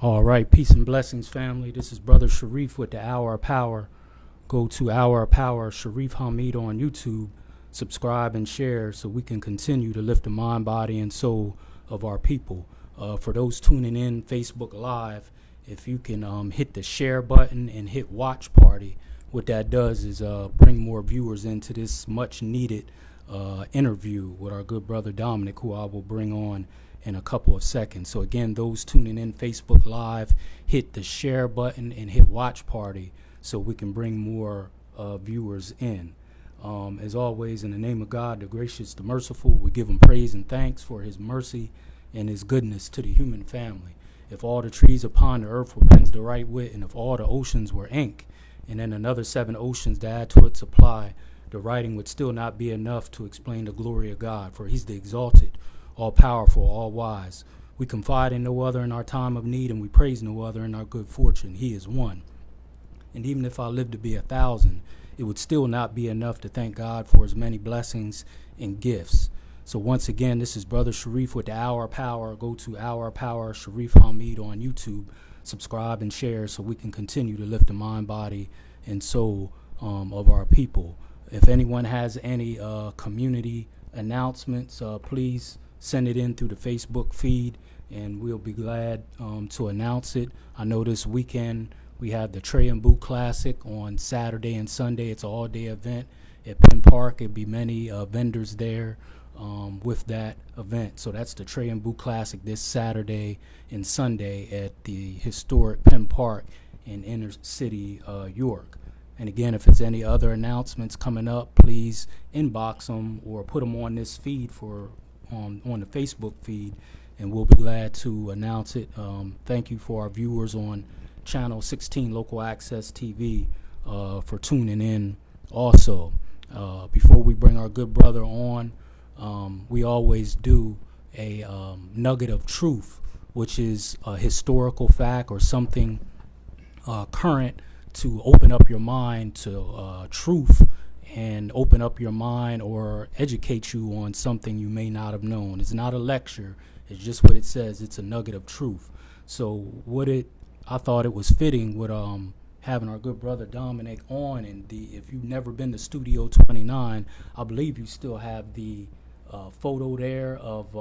All right, peace and blessings, family. This is Brother Sharif with the Hour of Power. Go to Hour of Power, Sharif Hamid on YouTube. Subscribe and share so we can continue to lift the mind, body, and soul of our people. For those tuning in Facebook Live, if you can hit the share button and hit watch party, what that does is bring more viewers into this much needed interview with our good brother Dommonick, who I will bring on in a couple of seconds. So again, those tuning in Facebook Live, hit the share button and hit watch party so we can bring more viewers in. As always, in the name of God, the gracious, the merciful, we give him praise and thanks for his mercy and his goodness to the human family. If all the trees upon the earth were pens to write with, and if all the oceans were ink, and then another 7 oceans to add to its supply, the writing would still not be enough to explain the glory of God, for he's the exalted, all-powerful, all-wise. We confide in no other in our time of need, and we praise no other in our good fortune. He is one. And even if I lived to be 1,000, it would still not be enough to thank God for his many blessings and gifts. So once again, this is Brother Sharif with the Hour of Power. Go to Hour of Power, Sharif Hamid on YouTube. Subscribe and share so we can continue to lift the mind, body, and soul of our people. If anyone has any community announcements, please send it in through the Facebook feed, and we'll be glad to announce it. I know this weekend we have the Tray and Boot Classic on Saturday and Sunday. It's an all-day event at Penn Park. There'll be many vendors there with that event. So that's the Tray and Boot Classic this Saturday and Sunday at the historic Penn Park in inner city York. And again, if it's any other announcements coming up, please inbox them or put them on this feed on the Facebook feed, and we'll be glad to announce it. Thank you for our viewers on Channel 16 Local Access TV for tuning in also. Before we bring our good brother on, we always do a nugget of truth, which is a historical fact or something current to open up your mind to truth and open up your mind or educate you on something you may not have known. It's not a lecture. It's just what it says. It's a nugget of truth. So I thought it was fitting with having our good brother Dommonick on. And if you've never been to Studio 29, I believe you still have the photo there of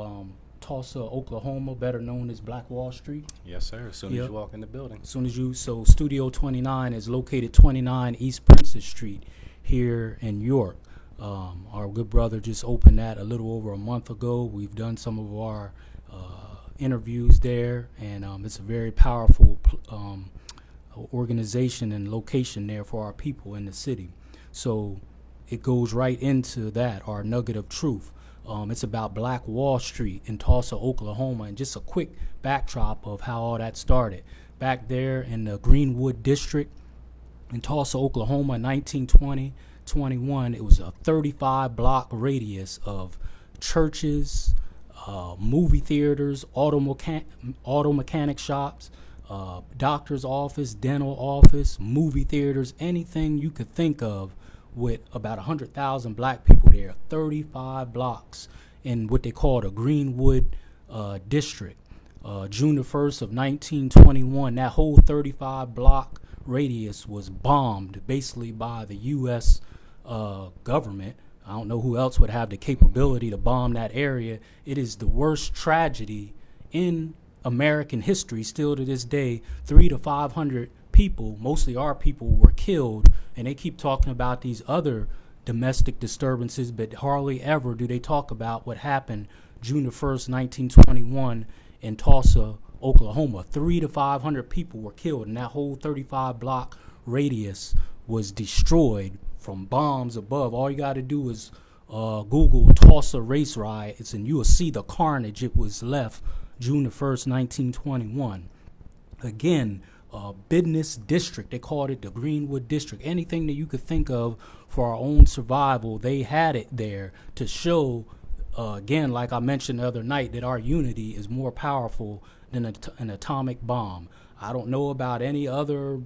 Tulsa, Oklahoma, better known as Black Wall Street. Yes, sir. As soon as you walk in the building. So Studio 29 is located 29 East Princess Street here in York. Our good brother just opened that a little over a month ago. We've done some of our interviews there, and it's a very powerful organization and location there for our people in the city. So it goes right into that, our nugget of truth. It's about Black Wall Street in Tulsa, Oklahoma, and just a quick backdrop of how all that started. Back there in the Greenwood District in Tulsa, Oklahoma, 1920-21, it was a 35-block radius of churches, movie theaters, auto mechanic shops, doctor's office, dental office, movie theaters, anything you could think of, with about 100,000 black people there, 35 blocks in what they call the Greenwood District. June the 1st of 1921, that whole 35-block radius was bombed basically by the U.S. Government. I don't know who else would have the capability to bomb that area. It is the worst tragedy in American history still to this day. 300 to 500 people, mostly our people, were killed, and they keep talking about these other domestic disturbances, but hardly ever do they talk about what happened June the 1st, 1921 in Tulsa, Oklahoma. 300 to 500 people were killed, and that whole 35-block radius was destroyed from bombs above. All you got to do is Google Tulsa race riots, and you will see the carnage it was left June the 1st, 1921. Again, business district. They called it the Greenwood District. Anything that you could think of for our own survival, they had it there to show, again, like I mentioned the other night, that our unity is more powerful than an atomic bomb. I don't know about any other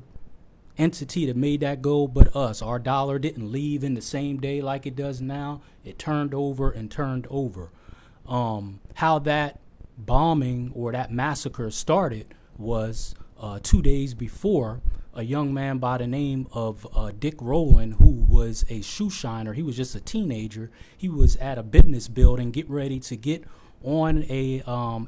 entity that made that go but us. Our dollar didn't leave in the same day like it does now. It turned over and turned over. How that bombing or that massacre started was 2 days before, a young man by the name of Dick Rowland, who was a shoe shiner. He was just a teenager. He was at a business building, get ready to get on a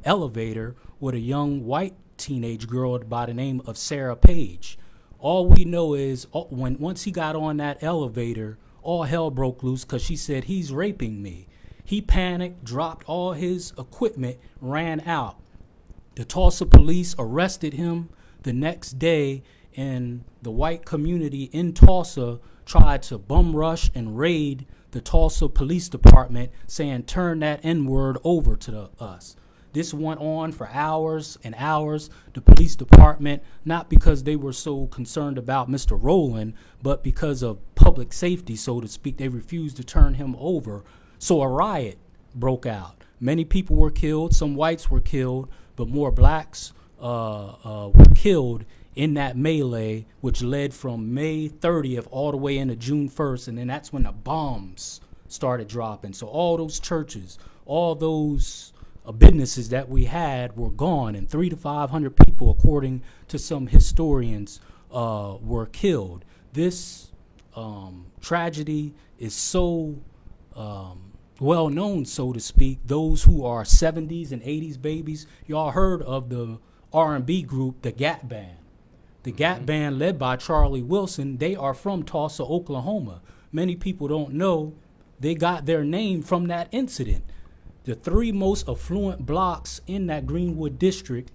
elevator with a young white teenage girl by the name of Sarah Page. All we know is once he got on that elevator, all hell broke loose because she said, "He's raping me." He panicked, dropped all his equipment, ran out. The Tulsa police arrested him the next day, and the white community in Tulsa tried to bum rush and raid the Tulsa Police Department, saying, "Turn that N-word over to us." This went on for hours and hours. The police department, not because they were so concerned about Mr. Rowland, but because of public safety, so to speak, they refused to turn him over. So a riot broke out. Many people were killed. Some whites were killed, but more blacks were killed in that melee, which led from May 30th all the way into June 1st, and then that's when the bombs started dropping. So all those churches, all those businesses that we had were gone, and 300 to 500 people, according to some historians, were killed. This tragedy is so well known, so to speak. Those who are 70s and 80s babies, y'all heard of the R&B group, the Gap Band. The Gap Band, led by Charlie Wilson, they are from Tulsa, Oklahoma. Many people don't know they got their name from that incident. The three most affluent blocks in that Greenwood district,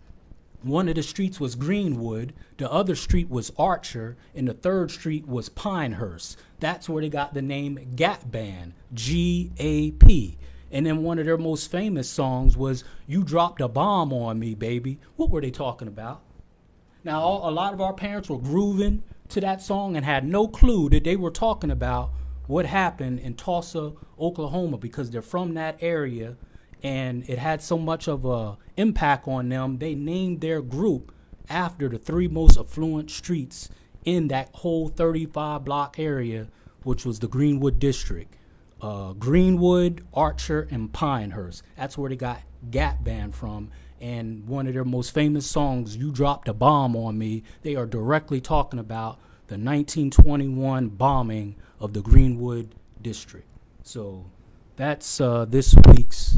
one of the streets was Greenwood, the other street was Archer, and the third street was Pinehurst. That's where they got the name Gap Band, G-A-P. And then one of their most famous songs was "You Dropped a Bomb on Me, Baby." What were they talking about? Now, a lot of our parents were grooving to that song and had no clue that they were talking about what happened in Tulsa, Oklahoma, because they're from that area, and it had so much of a impact on them. They named their group after the three most affluent streets in that whole 35-block area, which was the Greenwood district. Greenwood, Archer, and Pinehurst. That's where they got Gap Band from. And one of their most famous songs, "You Dropped a Bomb on Me," they are directly talking about the 1921 bombing of the Greenwood district. So that's this week's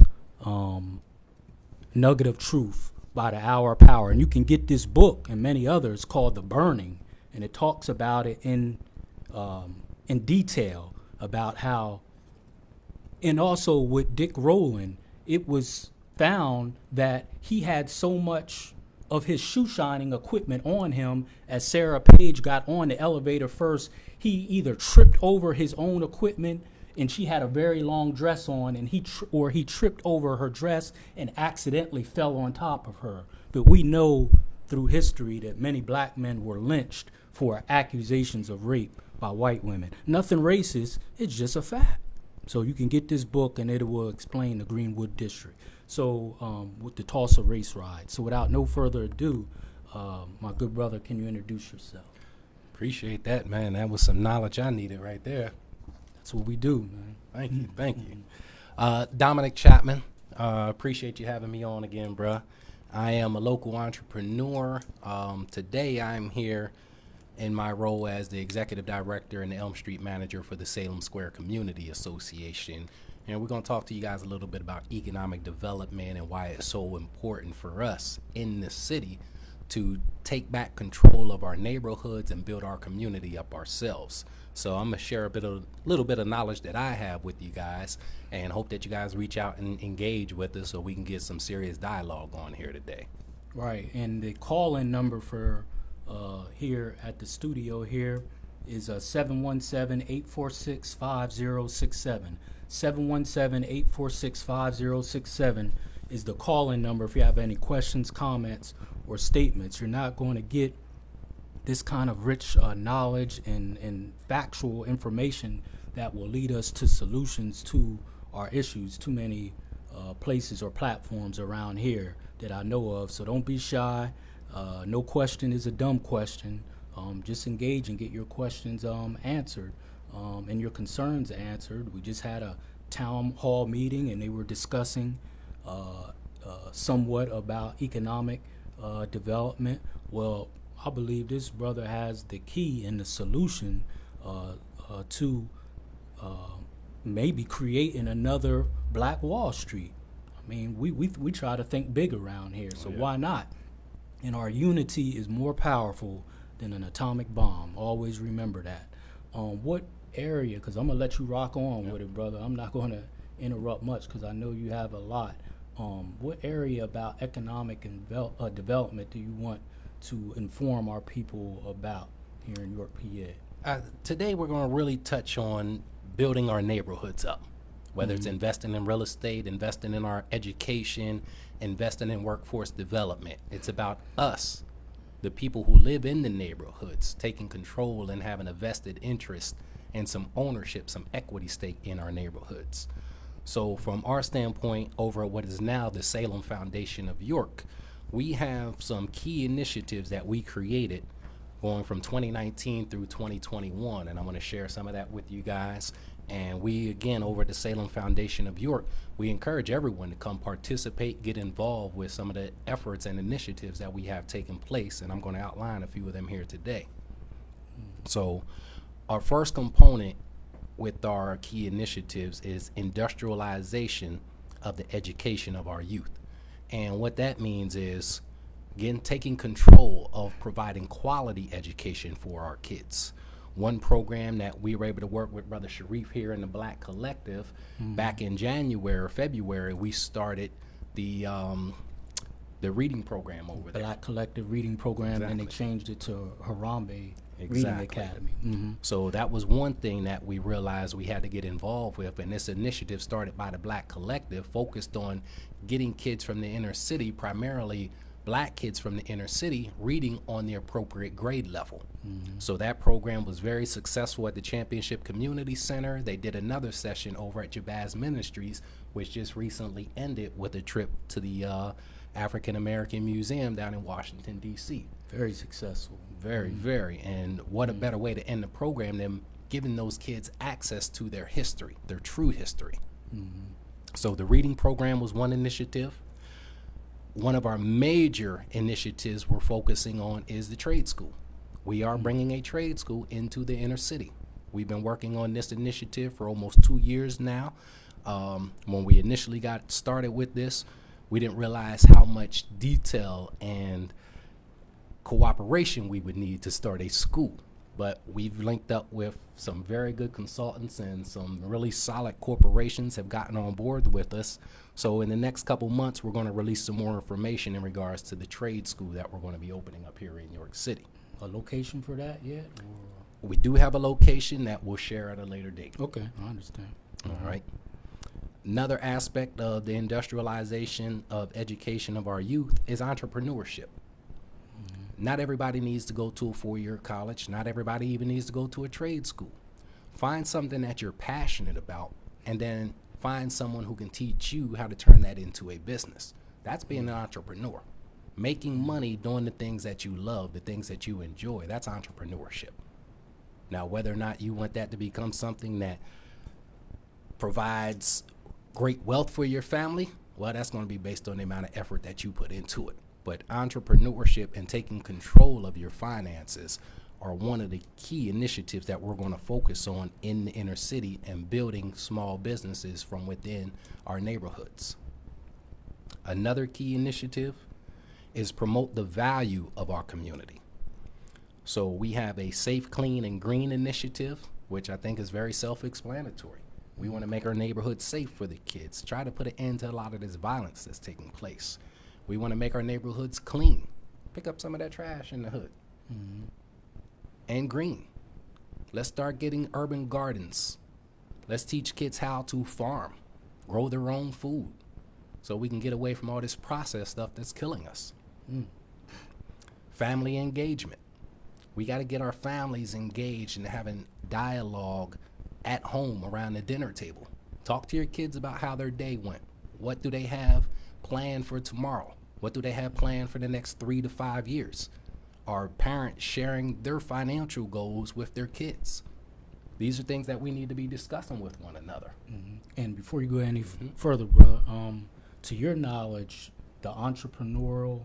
Nugget of Truth by the Hour of Power. And you can get this book and many others called The Burning, and it talks about it in detail about how, and also with Dick Rowland, it was found that he had so much of his shoe shining equipment on him. As Sarah Page got on the elevator first, he either tripped over his own equipment, and she had a very long dress on, and he tripped over her dress and accidentally fell on top of her. But we know through history that many black men were lynched for accusations of rape by white women. Nothing racist, it's just a fact. So you can get this book, and it will explain the Greenwood district. So with the Tulsa race ride. So without no further ado, my good brother, can you introduce yourself? Appreciate that, man. That was some knowledge I needed right there. That's what we do, man. Thank you. Dommonick Chatman, appreciate you having me on again, bruh. I am a local entrepreneur. Today I'm here in my role as the executive director and the Elm Street manager for the Salem Square Community Association. And we're going to talk to you guys a little bit about economic development and why it's so important for us in this city to take back control of our neighborhoods and build our community up ourselves. So I'm going to share a little bit of knowledge that I have with you guys, and hope that you guys reach out and engage with us so we can get some serious dialogue on here today. Right, and the call-in number for here at the studio here is 717-846-5067. 717-846-5067 is the call-in number if you have any questions, comments, or statements. You're not going to get this kind of rich knowledge and factual information that will lead us to solutions to our issues. Too many places or platforms around here that I know of, so don't be shy. No question is a dumb question. Just engage and get your questions answered and your concerns answered. We just had a town hall meeting, and they were discussing somewhat about economic development. Well, I believe this brother has the key and the solution to maybe creating another Black Wall Street. I mean, we try to think big around here, so why not? And our unity is more powerful than an atomic bomb. Always remember that. What area, because I'm going to let you rock on with it, brother. I'm not going to interrupt much because I know you have a lot. What area about economic and development do you want to inform our people about here in York, PA? Today we're going to really touch on building our neighborhoods up, whether it's investing in real estate, investing in our education, investing in workforce development. It's about us, the people who live in the neighborhoods, taking control and having a vested interest and some ownership, some equity stake in our neighborhoods. So from our standpoint over at what is now the Salem Foundation of York, we have some key initiatives that we created going from 2019 through 2021, and I'm going to share some of that with you guys. And we, again, over at the Salem Foundation of York, we encourage everyone to come participate, get involved with some of the efforts and initiatives that we have taken place, and I'm going to outline a few of them here today. So our first component with our key initiatives is industrialization of the education of our youth. And what that means is, again, taking control of providing quality education for our kids. One program that we were able to work with Brother Sharif here in the Black Collective, back in January or February, we started the reading program over there. Black Collective Reading Program, and they changed it to Harambe Reading Academy. So that was one thing that we realized we had to get involved with, and this initiative started by the Black Collective focused on getting kids from the inner city, primarily Black kids from the inner city, reading on the appropriate grade level. So that program was very successful at the Championship Community Center. They did another session over at Jabaz Ministries, which just recently ended with a trip to the African American Museum down in Washington, D.C. Very successful. Very, very. And what a better way to end the program than giving those kids access to their history, their true history. So the reading program was one initiative. One of our major initiatives we're focusing on is the trade school. We are bringing a trade school into the inner city. We've been working on this initiative for almost 2 years now. When we initially got started with this, we didn't realize how much detail and cooperation we would need to start a school. But we've linked up with some very good consultants, and some really solid corporations have gotten on board with us. So in the next couple months, we're going to release some more information in regards to the trade school that we're going to be opening up here in New York City. A location for that yet? Or? We do have a location that we'll share at a later date. Okay, I understand. All right. Another aspect of the industrialization of education of our youth is entrepreneurship. Not everybody needs to go to a 4-year college. Not everybody even needs to go to a trade school. Find something that you're passionate about, and then find someone who can teach you how to turn that into a business. That's being an entrepreneur. Making money doing the things that you love, the things that you enjoy, that's entrepreneurship. Now, whether or not you want that to become something that provides great wealth for your family, well, that's going to be based on the amount of effort that you put into it. But entrepreneurship and taking control of your finances are one of the key initiatives that we're going to focus on in the inner city and building small businesses from within our neighborhoods. Another key initiative is promote the value of our community. So we have a Safe, Clean, and Green initiative, which I think is very self-explanatory. We want to make our neighborhoods safe for the kids, try to put an end to a lot of this violence that's taking place. We want to make our neighborhoods clean, pick up some of that trash in the hood, and green. Let's start getting urban gardens. Let's teach kids how to farm, grow their own food, so we can get away from all this processed stuff that's killing us. Family engagement. We got to get our families engaged in having dialogue at home around the dinner table. Talk to your kids about how their day went. What do they have planned for tomorrow? What do they have planned for the next 3 to 5 years? Are parents sharing their financial goals with their kids? These are things that we need to be discussing with one another. And before you go any further, brother, to your knowledge, the entrepreneurial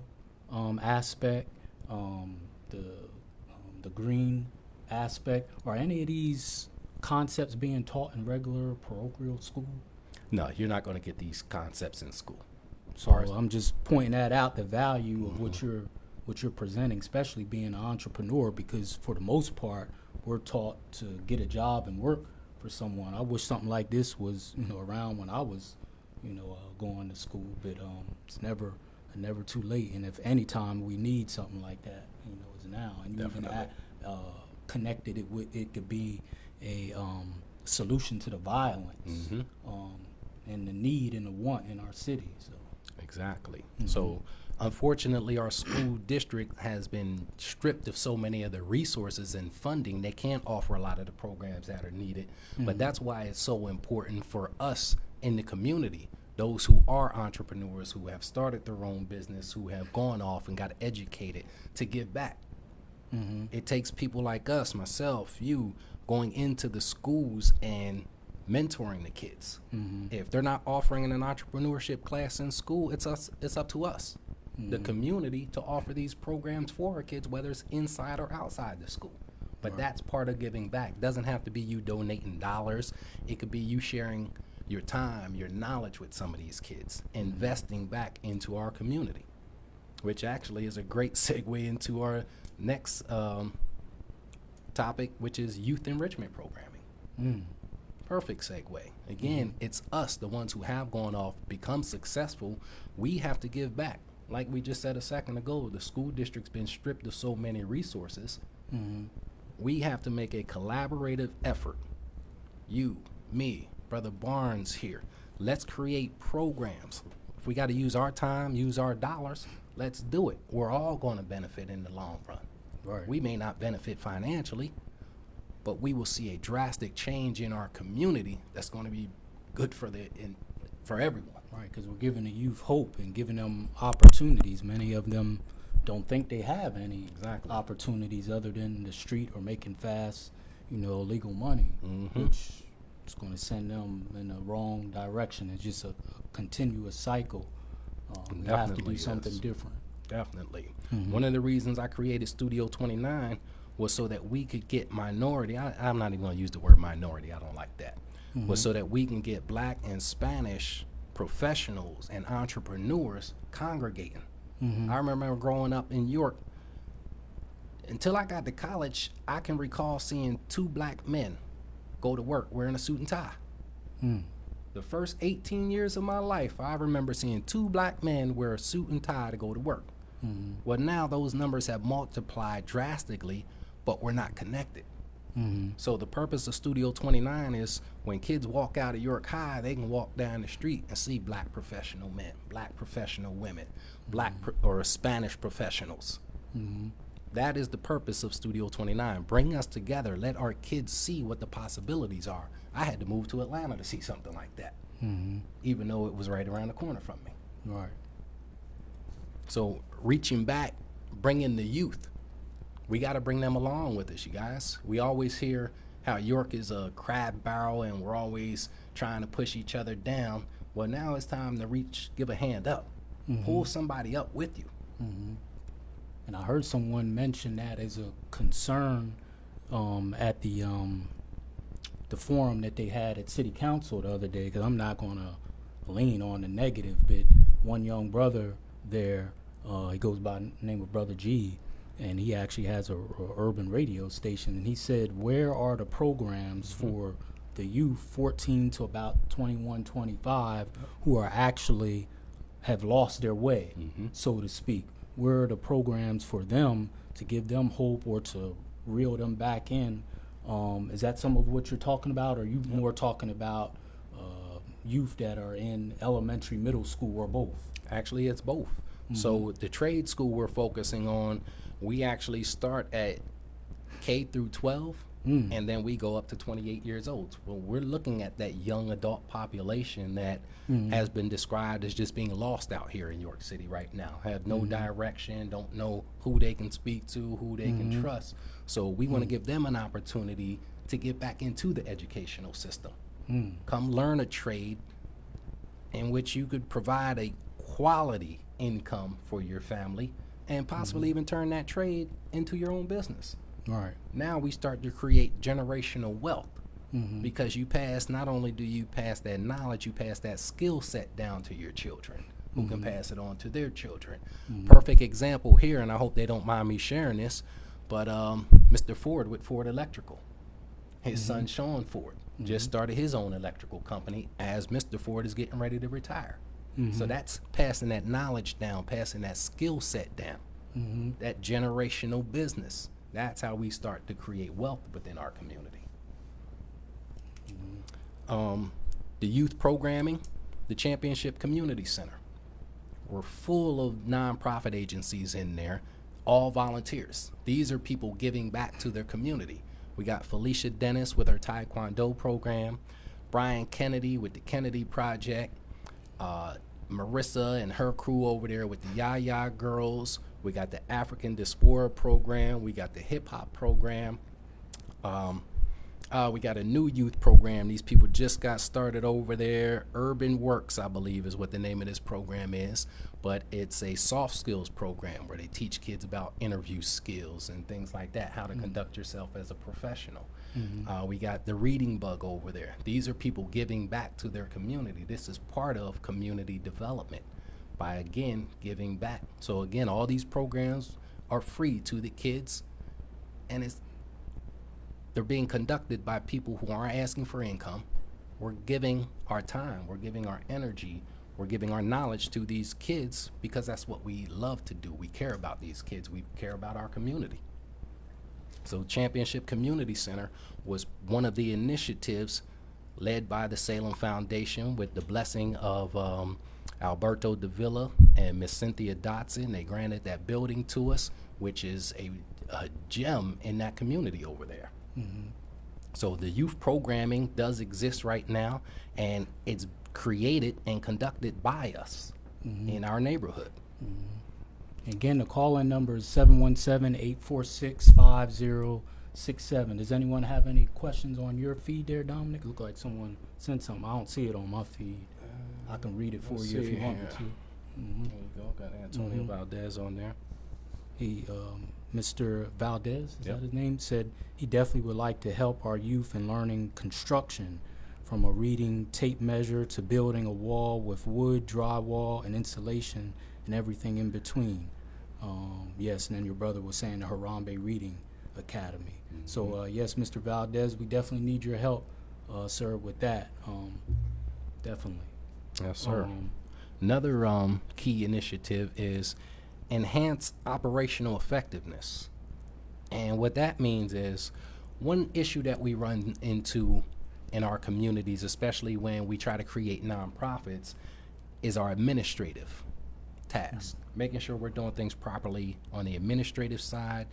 aspect, the green aspect? Are any of these concepts being taught in regular parochial school? No, you're not going to get these concepts in school. So I'm just pointing that out, the value of what you're presenting, especially being an entrepreneur, because for the most part, we're taught to get a job and work for someone. I wish something like this was, around when I was, going to school, but it's never too late. And if any time we need something like that, it's now. And you even connected it with, it could be a solution to the violence and the need and the want in our city. So. Exactly. So unfortunately, our school district has been stripped of so many of the resources and funding. They can't offer a lot of the programs that are needed. But that's why it's so important for us in the community, those who are entrepreneurs, who have started their own business, who have gone off and got educated, to give back. It takes people like us, myself, you, going into the schools and mentoring the kids. If they're not offering an entrepreneurship class in school, it's up to us, the community, to offer these programs for our kids, whether it's inside or outside the school. But that's part of giving back. It doesn't have to be you donating dollars. It could be you sharing your time, your knowledge with some of these kids, investing back into our community, which actually is a great segue into our next topic, which is youth enrichment programming. Perfect segue. Again, it's us, the ones who have gone off, become successful. We have to give back. Like we just said a second ago, the school district's been stripped of so many resources. We have to make a collaborative effort. You, me, Brother Barnes here. Let's create programs. If we got to use our time, use our dollars, let's do it. We're all going to benefit in the long run. Right. We may not benefit financially, but we will see a drastic change in our community that's going to be good for everyone. Right, because we're giving the youth hope and giving them opportunities. Many of them don't think they have any opportunities other than the street or making fast, illegal money, which is going to send them in the wrong direction. It's just a continuous cycle. We have to do something different. Definitely. One of the reasons I created Studio 29 was so that we could get minority, I'm not even going to use the word minority, I don't like that, was so that we can get Black and Spanish professionals and entrepreneurs congregating. I remember growing up in York, until I got to college, I can recall seeing 2 Black men go to work wearing a suit and tie. The first 18 years of my life, I remember seeing 2 Black men wear a suit and tie to go to work. Well, now those numbers have multiplied drastically, but we're not connected. So the purpose of Studio 29 is when kids walk out of York High, they can walk down the street and see Black professional men, Black professional women, Black or Spanish professionals. That is the purpose of Studio 29. Bring us together. Let our kids see what the possibilities are. I had to move to Atlanta to see something like that, even though it was right around the corner from me. Right. So reaching back, bringing the youth, we got to bring them along with us, you guys. We always hear how York is a crab barrel and we're always trying to push each other down. Well, now it's time to give a hand up, pull somebody up with you. And I heard someone mention that as a concern at the forum that they had at City Council the other day, because I'm not going to lean on the negative, but one young brother there, he goes by the name of Brother G, and he actually has a urban radio station, and he said, where are the programs for the youth 14 to about 21, 25 who are actually have lost their way, so to speak? Where are the programs for them to give them hope or to reel them back in? Is that some of what you're talking about, or are you more talking about youth that are in elementary, middle school, or both? Actually, it's both. So the trade school we're focusing on, we actually start at K through 12, and then we go up to 28 years old. Well, we're looking at that young adult population that has been described as just being lost out here in York City right now, have no direction, don't know who they can speak to, who they can trust. So we want to give them an opportunity to get back into the educational system. Come learn a trade in which you could provide a quality income for your family and possibly even turn that trade into your own business. Right. Now we start to create generational wealth Mm-hmm. because not only do you pass that knowledge, you pass that skill set down to your children who can pass it on to their children. Perfect example here, and I hope they don't mind me sharing this, but Mr. Ford with Ford Electrical, his son Sean Ford just started his own electrical company as Mr. Ford is getting ready to retire. So that's passing that knowledge down, passing that skill set down, that generational business. That's how we start to create wealth within our community. The youth programming, the Championship Community Center. We're full of nonprofit agencies in there, all volunteers. These are people giving back to their community. We got Felicia Dennis with her Taekwondo program, Brian Kennedy with the Kennedy Project, Marissa and her crew over there with the Yaya Girls. We got the African Diaspora program. We got the hip hop program. We got a new youth program. These people just got started over there. Urban Works, I believe, is what the name of this program is. But it's a soft skills program where they teach kids about interview skills and things like that, how to conduct yourself as a professional. We got the Reading Bug over there. These are people giving back to their community. This is part of community development by, again, giving back. So, again, all these programs are free to the kids, and they're being conducted by people who aren't asking for income. We're giving our time, we're giving our energy, we're giving our knowledge to these kids because that's what we love to do. We care about these kids, we care about our community. So Championship Community Center was one of the initiatives led by the Salem Foundation with the blessing of Alberto Davila and Miss Cynthia Dotson. They granted that building to us, which is a gem in that community over there. So the youth programming does exist right now, and it's created and conducted by us in our neighborhood. Again, the call-in number is 717-846-5067. Does anyone have any questions on your feed there, Dominic? Look like someone sent something. I don't see it on my feed. I can read it for you if you want me to. There you go. Got Antonio Valdez on there. He, Mr. Valdez, is Yep. that his name, said he definitely would like to help our youth in learning construction, from a reading tape measure to building a wall with wood, drywall, and insulation, and everything in between. Yes, and then your brother was saying the Harambe Reading Academy. So, yes, Mr. Valdez, we definitely need your help, sir, with that. Definitely. Yes, sir. Another key initiative is enhance operational effectiveness. And what that means is one issue that we run into in our communities, especially when we try to create nonprofits, is our administrative tasks. Making sure we're doing things properly on the administrative side,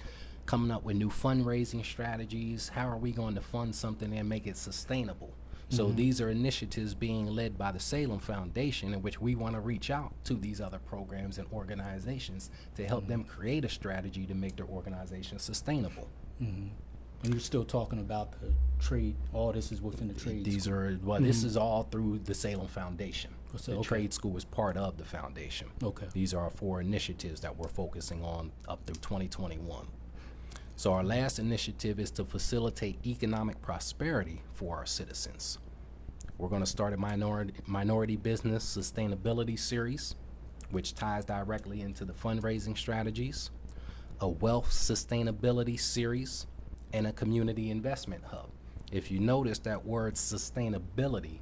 coming up with new fundraising strategies. How are we going to fund something and make it sustainable? So these are initiatives being led by the Salem Foundation, in which we want to reach out to these other programs and organizations to help them create a strategy to make their organization sustainable. And you're still talking about the trade. All this is within the trade. These are, this is all through the Salem Foundation. So, The okay. trade school is part of the foundation. Okay. These are our 4 initiatives that we're focusing on up through 2021. So our last initiative is to facilitate economic prosperity for our citizens. We're going to start a minority business sustainability series, which ties directly into the fundraising strategies, a wealth sustainability series, and a community investment hub. If you notice, that word sustainability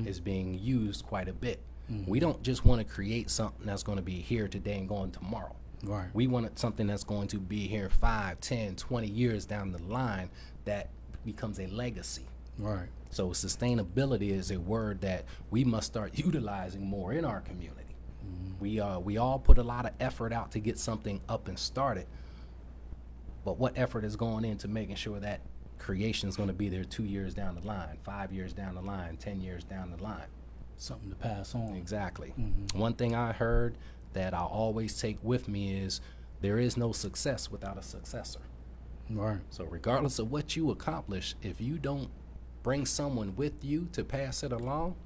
is being used quite a bit. We don't just want to create something that's going to be here today and gone tomorrow. Right. We want something that's going to be here 5, 10, 20 years down the line that becomes a legacy. Right. So sustainability is a word that we must start utilizing more in our community. We all put a lot of effort out to get something up and started, but what effort is going into making sure that creation is going to be there 2 years down the line, 5 years down the line, 10 years down the line? Something to pass on. Exactly. One thing I heard that I'll always take with me is there is no success without a successor. Right. So regardless of what you accomplish, if you don't bring someone with you to pass it along,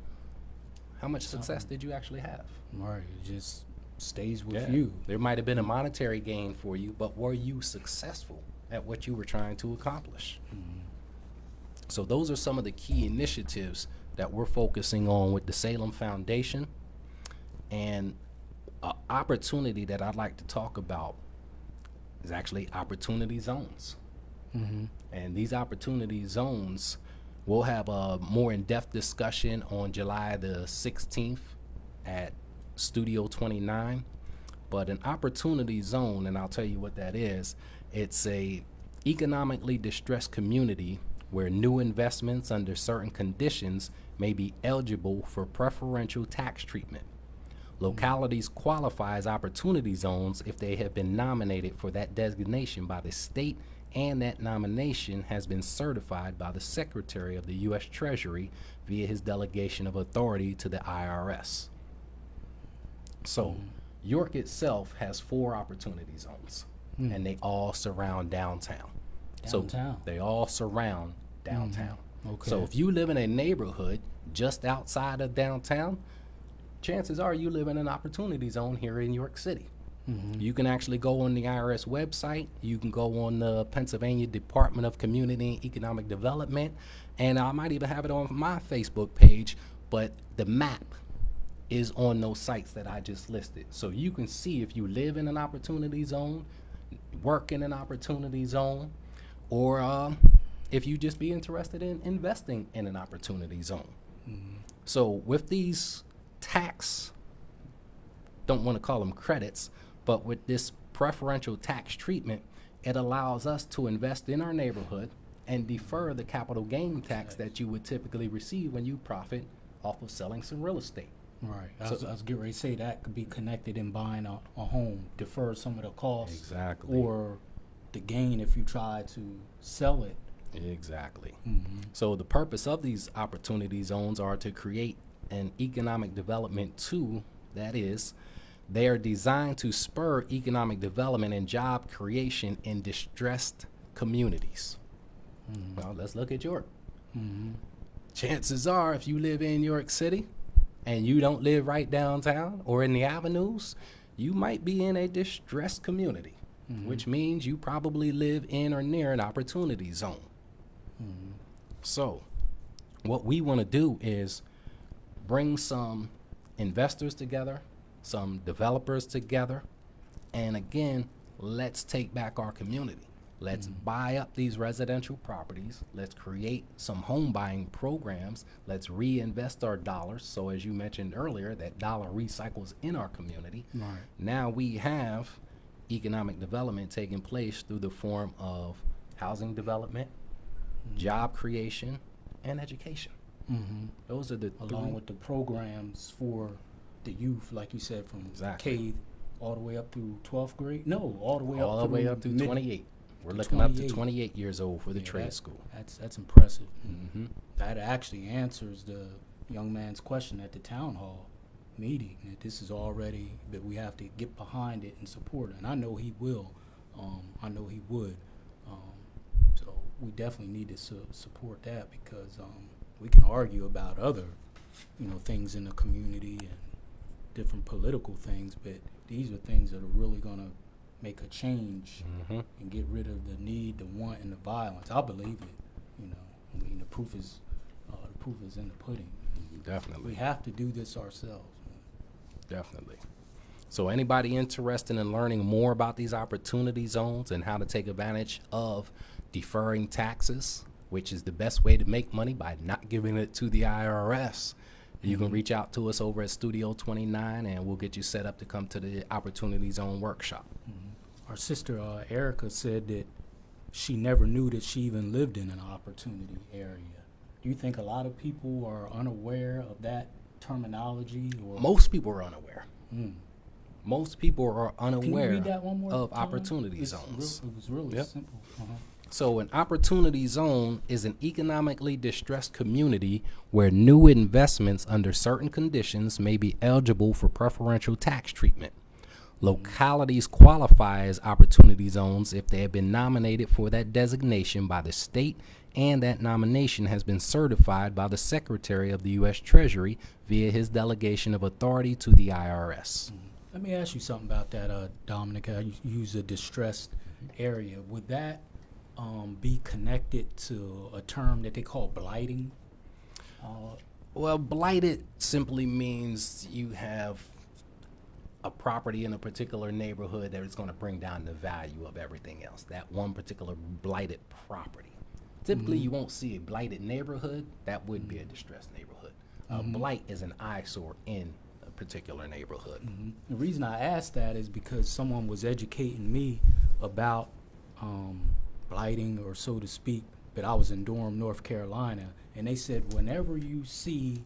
how much success did you actually have? Right. Just stays with Yeah. you. There might have been a monetary gain for you, but were you successful at what you were trying to accomplish? So those are some of the key initiatives that we're focusing on with the Salem Foundation. And an opportunity that I'd like to talk about is actually opportunity zones. And these opportunity zones, we'll have a more in-depth discussion on July the 16th at Studio 29. But an opportunity zone, and I'll tell you what that is, it's a economically distressed community where new investments under certain conditions may be eligible for preferential tax treatment. Localities qualify as opportunity zones if they have been nominated for that designation by the state and that nomination has been certified by the Secretary of the U.S. Treasury via his delegation of authority to the IRS. So York itself has 4 opportunity zones, and they all surround downtown. Downtown. So they all surround downtown. Okay. So if you live in a neighborhood just outside of downtown, chances are you live in an opportunity zone here in York City. You can actually go on the IRS website. You can go on the Pennsylvania Department of Community and Economic Development, and I might even have it on my Facebook page, but the map is on those sites that I just listed. So you can see if you live in an opportunity zone, work in an opportunity zone, or if you just be interested in investing in an opportunity zone. So with these tax, don't want to call them credits, but with this preferential tax treatment, it allows us to invest in our neighborhood and defer the capital gain tax that you would typically receive when you profit off of selling some real estate. Right. I was getting ready to say that could be connected in buying a home, defer some of the costs. Exactly. Or the gain if you try to sell it. Exactly. So the purpose of these opportunity zones are to create an economic development tool. That is, they are designed to spur economic development and job creation in distressed communities. Well, let's look at York. Chances are, if you live in York City and you don't live right downtown or in the avenues, you might be in a distressed community, which means you probably live in or near an opportunity zone. So what we want to do is bring some investors together, some developers together, and again, let's take back our community. Let's buy up these residential properties. Let's create some home buying programs. Let's reinvest our dollars. So as you mentioned earlier, that dollar recycles in our community. Right. Now we have economic development taking place through the form of housing development, job creation, and education. Those are the Along three. with the programs for the youth, like you said, from Exactly. K all the way up through 12th grade? No, all the way all the way up to mid- 28. We're to looking up to 28. 28 years old for the Yeah, trade that- school. That's impressive. That actually answers the young man's question at the town hall meeting. That this is already, that we have to get behind it and support it. And I know he will. I know he would. So we definitely need to support that because we can argue about other, things in the community and different political things, but these are things that are really going to make a change and get rid of the need, the want, and the violence. I believe it. The proof is in the pudding. Definitely. We have to do this ourselves. Definitely. So anybody interested in learning more about these opportunity zones and how to take advantage of deferring taxes, which is the best way to make money by not giving it to the IRS, you can reach out to us over at Studio 29 and we'll get you set up to come to the Opportunity Zone workshop. Our sister Erica said that she never knew that she even lived in an opportunity area. Do you think a lot of people are unaware of that terminology? Or Most people are unaware. Most people are Can you unaware read that one more of time? opportunity It's zones. it was really Yep. simple. So an opportunity zone is an economically distressed community where new investments under certain conditions may be eligible for preferential tax treatment. Localities qualify as opportunity zones if they have been nominated for that designation by the state and that nomination has been certified by the Secretary of the U.S. Treasury via his delegation of authority to the IRS. Let me ask you something about that, Dominic. You use a distressed area. Would that be connected to a term that they call blighting? Well, blighted simply means you have a property in a particular neighborhood that is going to bring down the value of everything else. That one particular blighted property. Typically, you won't see a blighted neighborhood. That would be a distressed neighborhood. A blight is an eyesore in a particular neighborhood. The reason I asked that is because someone was educating me about blighting, or so to speak, but I was in Durham, North Carolina, and they said whenever you see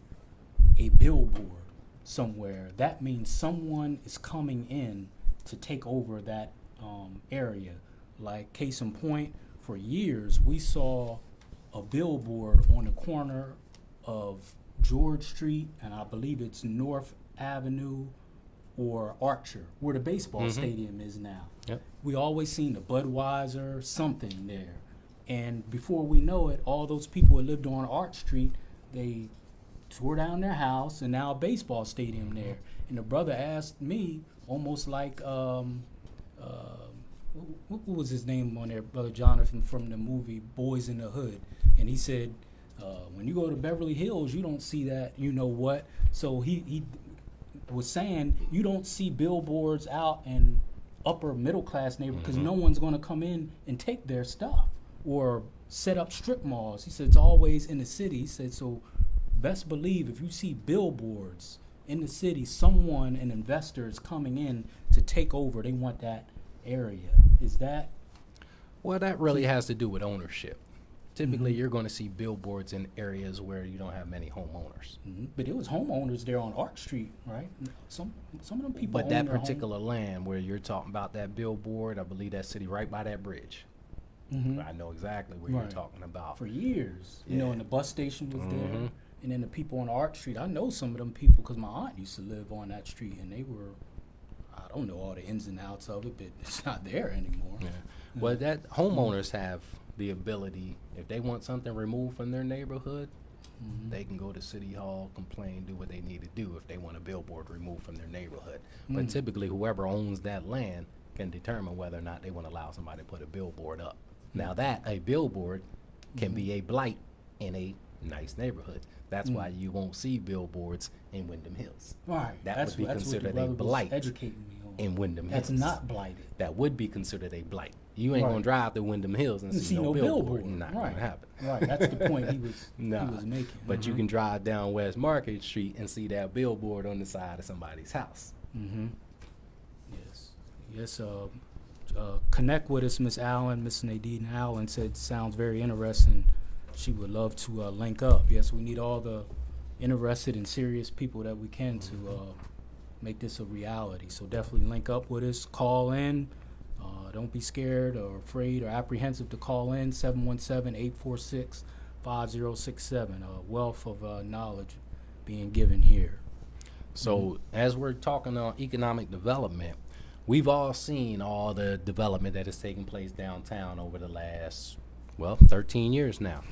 a billboard somewhere, that means someone is coming in to take over that area. Like, case in point, for years we saw a billboard on the corner of George Street and I believe it's North Avenue or Archer, where the baseball stadium is now. Yep. We always seen the Budweiser something there. And before we know it, all those people that lived on Arch Street, they tore down their house, and now a baseball stadium there. And the brother asked me, almost like, what was his name on there, Brother Jonathan, from the movie Boys in the Hood? And he said, when you go to Beverly Hills, you don't see that, you know what? So he was saying you don't see billboards out in upper middle class neighborhoods because no one's going to come in and take their stuff or set up strip malls. He said it's always in the city. He said, so best believe if you see billboards in the city, someone, an investor, is coming in to take over. They want that area. Is that? Well, that really has to do with ownership. Typically, you're going to see billboards in areas where you don't have many homeowners. But it was homeowners there on Arch Street, right? Some of them people. But own that their particular land where you're talking about that billboard, I believe that city right by that bridge. I know exactly where you're Right. talking about. for years, you know, Yeah. and the bus station was there, and then the people on Arch Street. I know some of them people because my aunt used to live on that street, and they were. I don't know all the ins and outs of it, but it's not there anymore. Yeah. Well, that homeowners have the ability, if they want something removed from their neighborhood, they can go to City Hall, complain, do what they need to do if they want a billboard removed from their neighborhood. But typically, whoever owns that land can determine whether or not they want to allow somebody to put a billboard up. Now that a billboard can be a blight in a nice neighborhood. That's why you won't see billboards in Wyndham Hills. Right. That would be that's considered what the a brother was blight educating me on. in Wyndham That's Hills. not blighted. That would be considered a blight. You ain't Right. gonna drive through Wyndham Hills and see no billboard. Not right. gonna happen. Right. That's the point he was Nah. he was making. But you can drive down West Market Street and see that billboard on the side of somebody's house. Yes. Yes. Connect with us, Miss Allen. Miss Nadine Allen said sounds very interesting. She would love to link up. Yes, we need all the interested and serious people that we can to make this a reality. So definitely link up with us. Call in. Don't be scared or afraid or apprehensive to call in. 717-846-5067. A wealth of knowledge being given here. So as we're talking on economic development, we've all seen all the development that has taken place downtown over the last, 13 years now.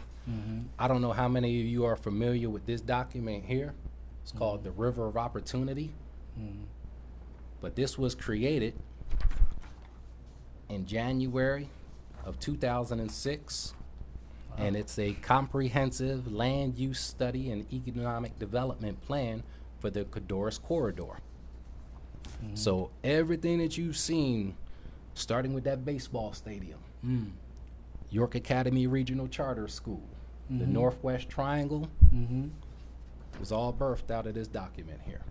I don't know how many of you are familiar with this document here. It's called the River of Opportunity. But this was created in January of 2006. And it's a comprehensive land use study and economic development plan for the Codorus Corridor. So everything that you've seen, starting with that baseball stadium, York Academy Regional Charter School, the Northwest Triangle, was all birthed out of this document here.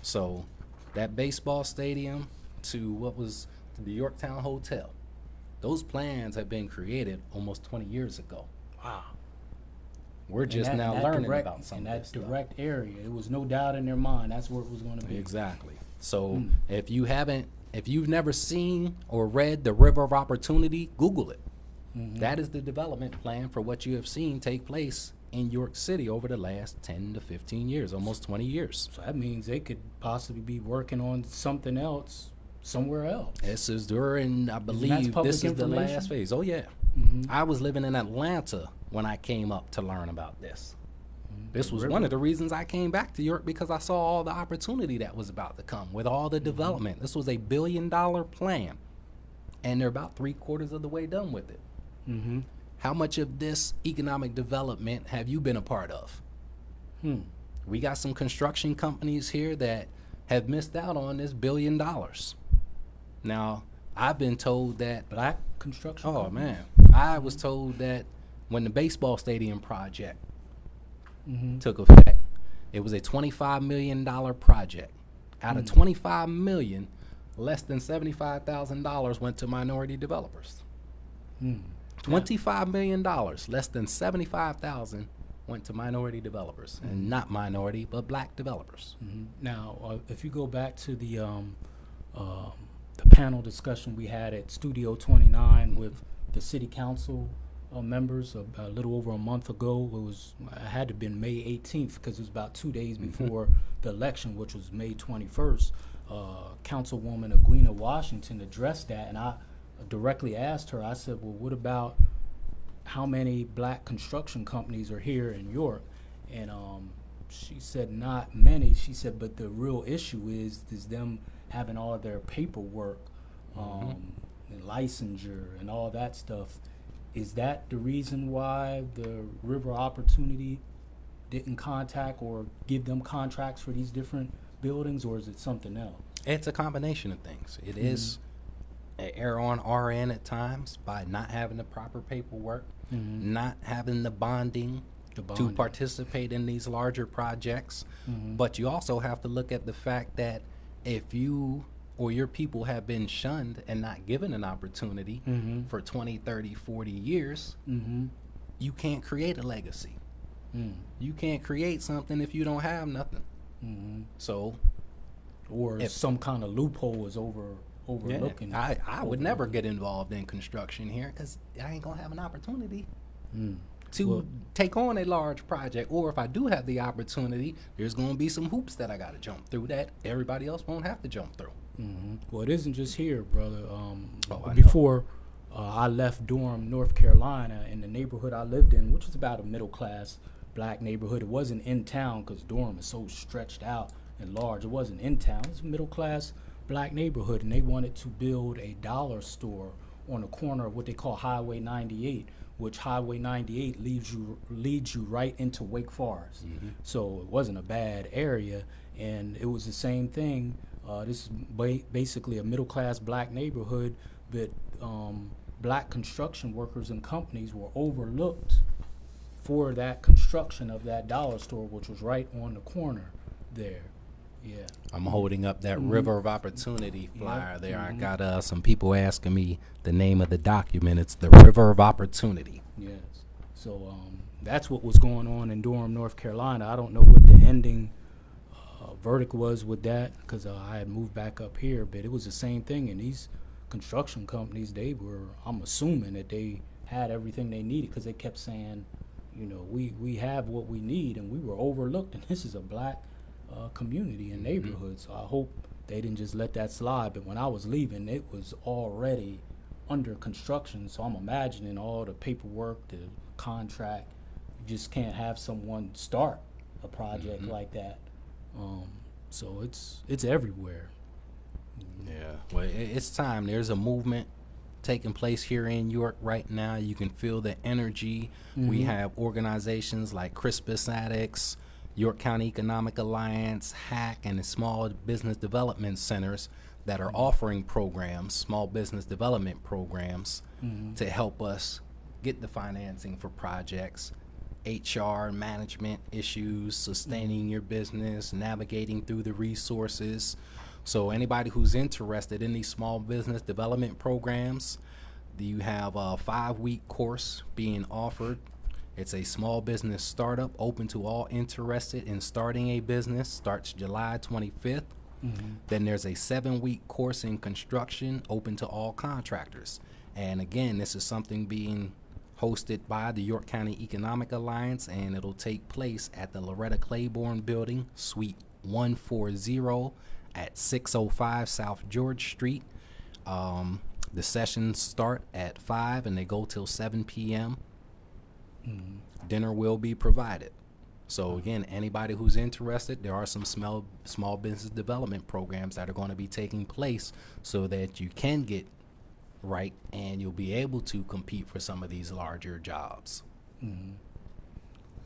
So that baseball stadium to what was the Yorktown Hotel, those plans have been created almost 20 years ago. Wow. We're just now learning about some in of that this stuff. direct area. It was no doubt in their mind that's where it was going to be. Exactly. So if you've never seen or read the River of Opportunity, Google it. That is the development plan for what you have seen take place in York City over the last 10 to 15 years, almost 20 years. So that means they could possibly be working on something else somewhere else. This is during, I believe, public this is the information? last phase. Oh, yeah. I was living in Atlanta when I came up to learn about this. This was one of the reasons I came back to York, because I saw all the opportunity that was about to come with all the development. This was a $1 billion plan, and they're about 3/4 of the way done with it. How much of this economic development have you been a part of? We got some construction companies here that have missed out on this $1 billion. Now, I've been told that Black construction. Oh companies? man, I was told that when the baseball stadium project took effect, it was a $25 million project. Out of $25 million, less than $75,000 went to minority developers. $25 million, less than $75,000 went to minority developers, and not minority, but black developers. Now, if you go back to the panel discussion we had at Studio 29 with the city council members a little over a month ago, it had to have been May 18th, because it was about 2 days before the election, which was May 21st. Councilwoman Aguina Washington addressed that, and I directly asked her, I said, well, what about how many black construction companies are here in York? And she said not many. She said, but the real issue is them having all of their paperwork, and licensure and all that stuff. Is that the reason why the River Opportunity didn't contact or give them contracts for these different buildings, or is it something else? It's a combination of things. It is an error on our end at times by not having the proper paperwork, not having the bonding to participate in these larger projects. But you also have to look at the fact that if you or your people have been shunned and not given an opportunity for 20, 30, 40 years, you can't create a legacy. You can't create something if you don't have nothing. So, or if some kind of loophole is overlooking. I would never get involved in construction here, because I ain't gonna have an opportunity to take on a large project. Or if I do have the opportunity, there's gonna be some hoops that I gotta jump through that everybody else won't have to jump through. Well, it isn't just here, brother. I Before I left Durham, North Carolina, in the neighborhood I lived in, which was about a middle-class black neighborhood. It wasn't in town, because Durham is so stretched out and large. It wasn't in town. It was a middle-class black neighborhood, and they wanted to build a dollar store on the corner of what they call Highway 98, which Highway 98 leads you right into Wake Forest. So it wasn't a bad area, and it was the same thing. This is basically a middle-class black neighborhood, but black construction workers and companies were overlooked for that construction of that dollar store, which was right on the corner there. Yeah. I'm holding up that River of Opportunity flyer there. I got some people asking me the name of the document. It's the River of Opportunity. Yes. So that's what was going on in Durham, North Carolina. I don't know what the ending verdict was with that, because I had moved back up here, but it was the same thing. And these construction companies, I'm assuming that they had everything they needed, because they kept saying, we have what we need, and we were overlooked, and this is a black community and neighborhood. So I hope they didn't just let that slide. But when I was leaving, it was already under construction, so I'm imagining all the paperwork, the contract. You just can't have someone start a project like that. So it's everywhere. Yeah, well, it's time. There's a movement taking place here in York right now. You can feel the energy. We have organizations like Crispus Addicts, York County Economic Alliance, HAC, and the Small Business Development Centers that are offering programs, small business development programs, to help us get the financing for projects, HR, management issues, sustaining your business, navigating through the resources. So anybody who's interested in these small business development programs, you have a 5-week course being offered. It's a small business startup open to all interested in starting a business. Starts July 25th. Then there's a 7-week course in construction open to all contractors. And again, this is something being hosted by the York County Economic Alliance, and it'll take place at the Loretta Claiborne Building, Suite 140 at 605 South George Street. The sessions start at 5 and they go till 7 p.m. Dinner will be provided. So again, anybody who's interested, there are some small business development programs that are going to be taking place so that you can get right and you'll be able to compete for some of these larger jobs. Mm-hmm.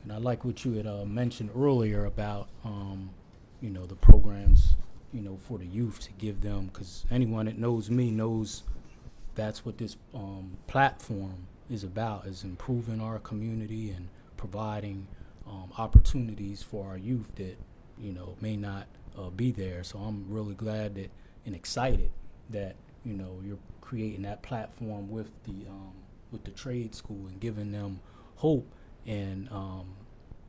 And I like what you had mentioned earlier about, the programs, for the youth to give them, because anyone that knows me knows that's what this platform is about, is improving our community and providing opportunities for our youth that, may not be there. So I'm really glad that and excited that, you're creating that platform with the trade school and giving them hope. And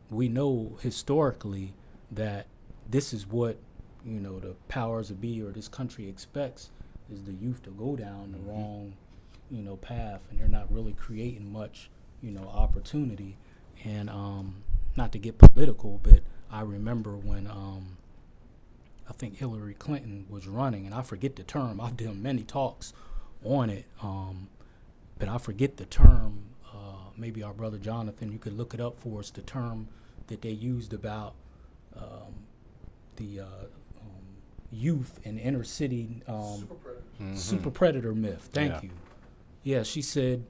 we know historically that this is what, the powers that be or this country expects, is the youth to go down the wrong, path, and they're not really creating much, opportunity. And not to get political, but I remember when I think Hillary Clinton was running, and I forget the term. I've done many talks on it, but I forget the term. Maybe our brother Jonathan, you could look it up for us, the term that they used about the youth in inner city super predator myth. Thank you. Yeah, she said,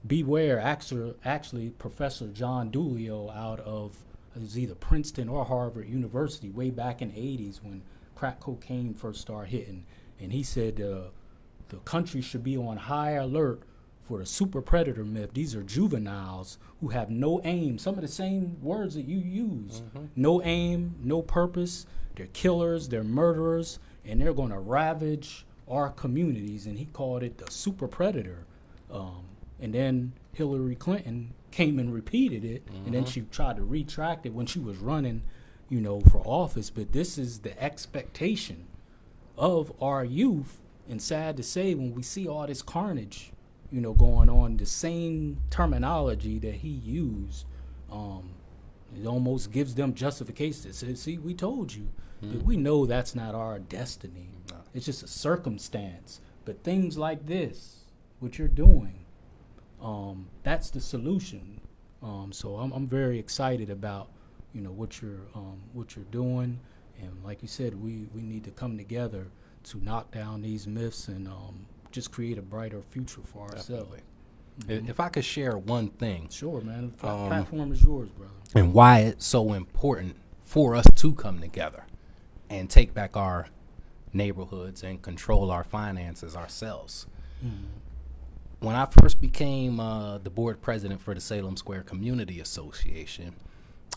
beware. Actually, Professor John Doolio out of, it was either Princeton or Harvard University way back in the 80s when crack cocaine first started hitting, and he said the country should be on high alert for the super predator myth. These are juveniles who have no aim. Some of the same words that you use. No aim, no purpose. They're killers, they're murderers, and they're going to ravage our communities. And he called it the super predator. And then Hillary Clinton came and repeated it, and then she tried to retract it when she was running, for office. But this is the expectation of our youth. And sad to say, when we see all this carnage, going on, the same terminology that he used, it almost gives them justification. It says, see, we told you. But we know that's not our destiny. No. It's just a circumstance. But things like this, what you're doing, that's the solution. So I'm very excited about, what you're doing. And like you said, we need to come together to knock down these myths and just create a brighter future for ourselves. If I could share one thing. Sure, man. The platform is yours, brother. And why it's so important for us to come together and take back our neighborhoods and control our finances ourselves. When I first became the board president for the Salem Square Community Association,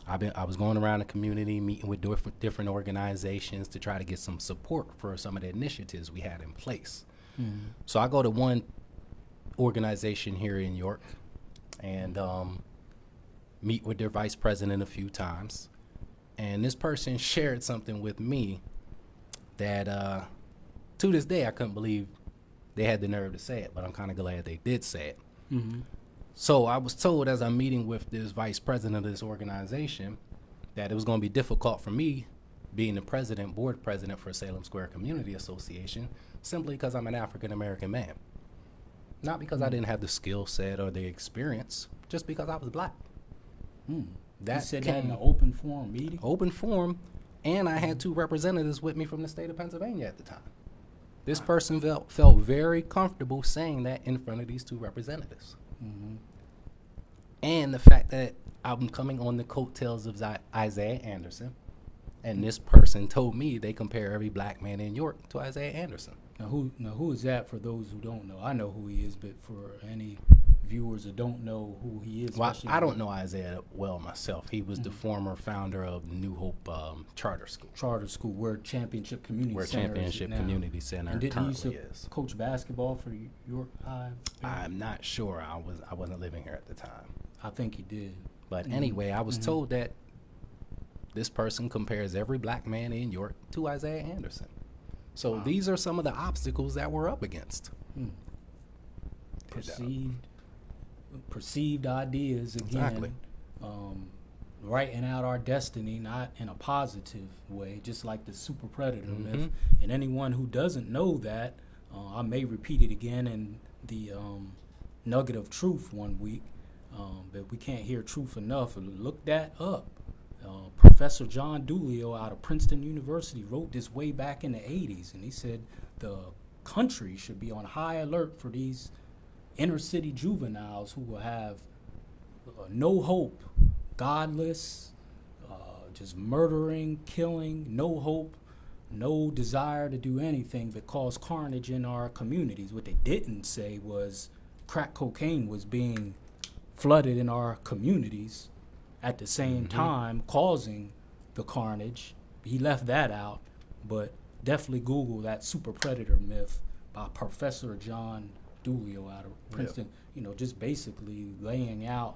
I was going around the community, meeting with different organizations to try to get some support for some of the initiatives we had in place. So I go to one organization here in York and meet with their vice president a few times. And this person shared something with me that to this day I couldn't believe they had the nerve to say it, but I'm kind of glad they did say it. So I was told as I'm meeting with this vice president of this organization that it was going to be difficult for me being the board president for Salem Square Community Association, simply because I'm an African-American man. Not because I didn't have the skill set or the experience, just because I was black. That said that in an open forum meeting? Open forum, and I had 2 representatives with me from the state of Pennsylvania at the time. This person felt very comfortable saying that in front of these 2 representatives. And the fact that I'm coming on the coattails of Isaiah Anderson, and this person told me they compare every black man in York to Isaiah Anderson. Now who is that for those who don't know? I know who he is, but for any viewers that don't know who he is. Well, I don't know Isaiah well myself. He was the former founder of New Hope Charter School. Charter School, where Championship Community where Center Championship is Community Center and didn't he currently used to is. coach basketball for York High? I'm not sure. I wasn't living here at the time. I think he did. But anyway, I was told that this person compares every black man in York to Isaiah Anderson. So these are some of the obstacles that we're up against. Perceived ideas again. Exactly. Writing out our destiny, not in a positive way, just like the super predator myth. And anyone who doesn't know that, I may repeat it again in the nugget of truth one week, but we can't hear truth enough. Look that up. Professor John Doolio out of Princeton University wrote this way back in the 80s, and he said the country should be on high alert for these inner city juveniles who will have no hope, godless, just murdering, killing, no hope, no desire to do anything but cause carnage in our communities. What they didn't say was crack cocaine was being flooded in our communities at the same time, causing the carnage. He left that out, but definitely Google that super predator myth by Professor John Doolio out of Princeton. You know, just basically laying out.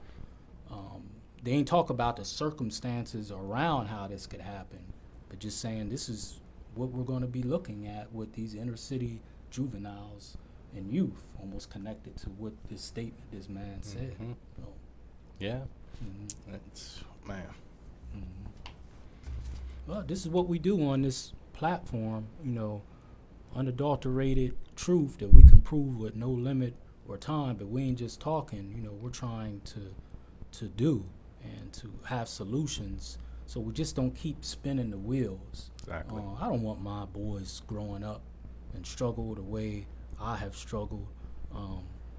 They ain't talk about the circumstances around how this could happen, but just saying this is what we're going to be looking at with these inner city juveniles and youth, almost connected to what this statement this man said. So, Yeah. That's, man. well, this is what we do on this platform, you know, unadulterated truth that we can prove with no limit or time, but we ain't just talking, you know, we're trying to do and to have solutions, so we just don't keep spinning the wheels. Exactly. I don't want my boys growing up and struggle the way I have struggled.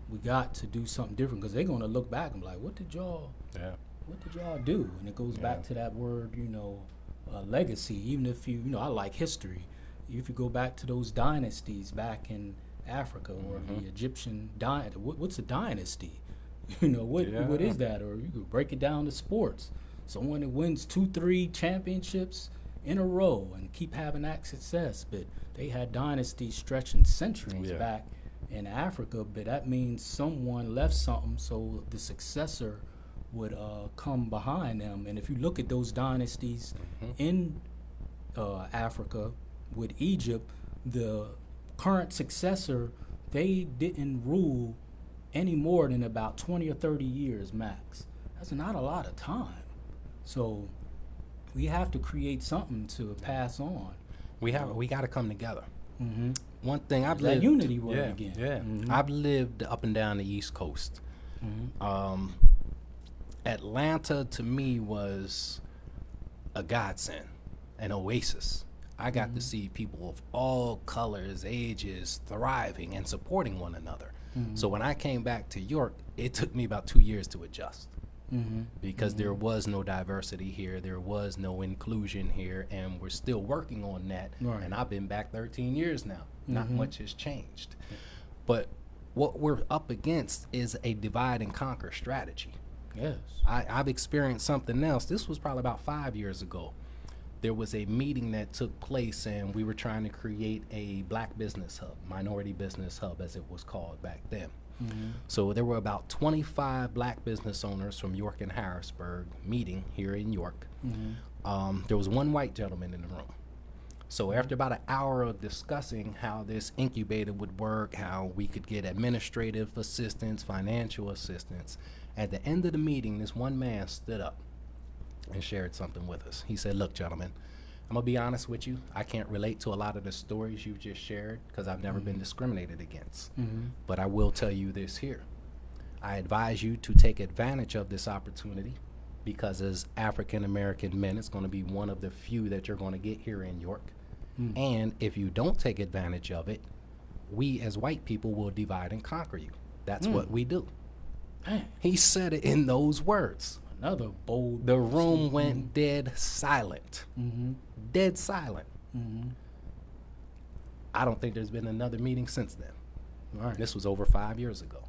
We got to do something different, because they're going to look back and be like, what did y'all do? And it goes back to that word, you know, legacy. Even if you know, I like history. If you go back to those dynasties back in Africa, or the Egyptian dynasty, what's a dynasty? You know, what is that? Or you could break it down to sports. Someone that wins 2-3 championships in a row and keep having that success. But they had dynasties stretching centuries back in Africa, but that means someone left something so the successor would come behind them. And if you look at those dynasties in Africa with Egypt, the current successor, they didn't rule any more than about 20 or 30 years max. That's not a lot of time. So we have to create something to pass on. We got to come together. One thing I've That lived, unity word again. I've lived up and down the East Coast. Atlanta to me was a godsend, an oasis. I got to see people of all colors, ages, thriving and supporting one another. So when I came back to York, it took me about 2 years to adjust. Because there was no diversity here, there was no inclusion here, and we're still working on that. And I've been back 13 years now. Not much has changed. But what we're up against is a divide and conquer strategy. Yes. I've experienced something else. This was probably about 5 years ago. There was a meeting that took place, and we were trying to create a black business hub, minority business hub as it was called back then. So there were about 25 black business owners from York and Harrisburg meeting here in York. There was one white gentleman in the room. So after about an hour of discussing how this incubator would work, how we could get administrative assistance, financial assistance, at the end of the meeting, this one man stood up and shared something with us. He said, look, gentlemen, I'm going to be honest with you. I can't relate to a lot of the stories you just shared because I've never been discriminated against. But I will tell you this here. I advise you to take advantage of this opportunity, because as African American men, it's going to be one of the few that you're going to get here in York. And if you don't take advantage of it, we as white people will divide and conquer you. That's what we do. He said it in those words. Another bold. The room went dead silent. Dead silent. I don't think there's been another meeting since then. This was over 5 years ago.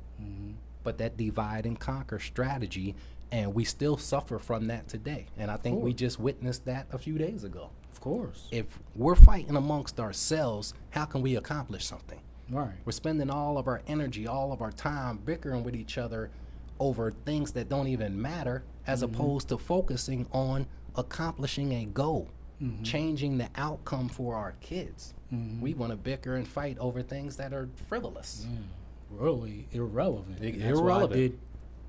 But that divide and conquer strategy, and we still suffer from that today. And I think we just witnessed that a few days ago. Of course. If we're fighting amongst ourselves, how can we accomplish something? We're spending all of our energy, all of our time bickering with each other over things that don't even matter, as opposed to focusing on accomplishing a goal, changing the outcome for our kids. We want to bicker and fight over things that are frivolous. Really irrelevant. That's why I did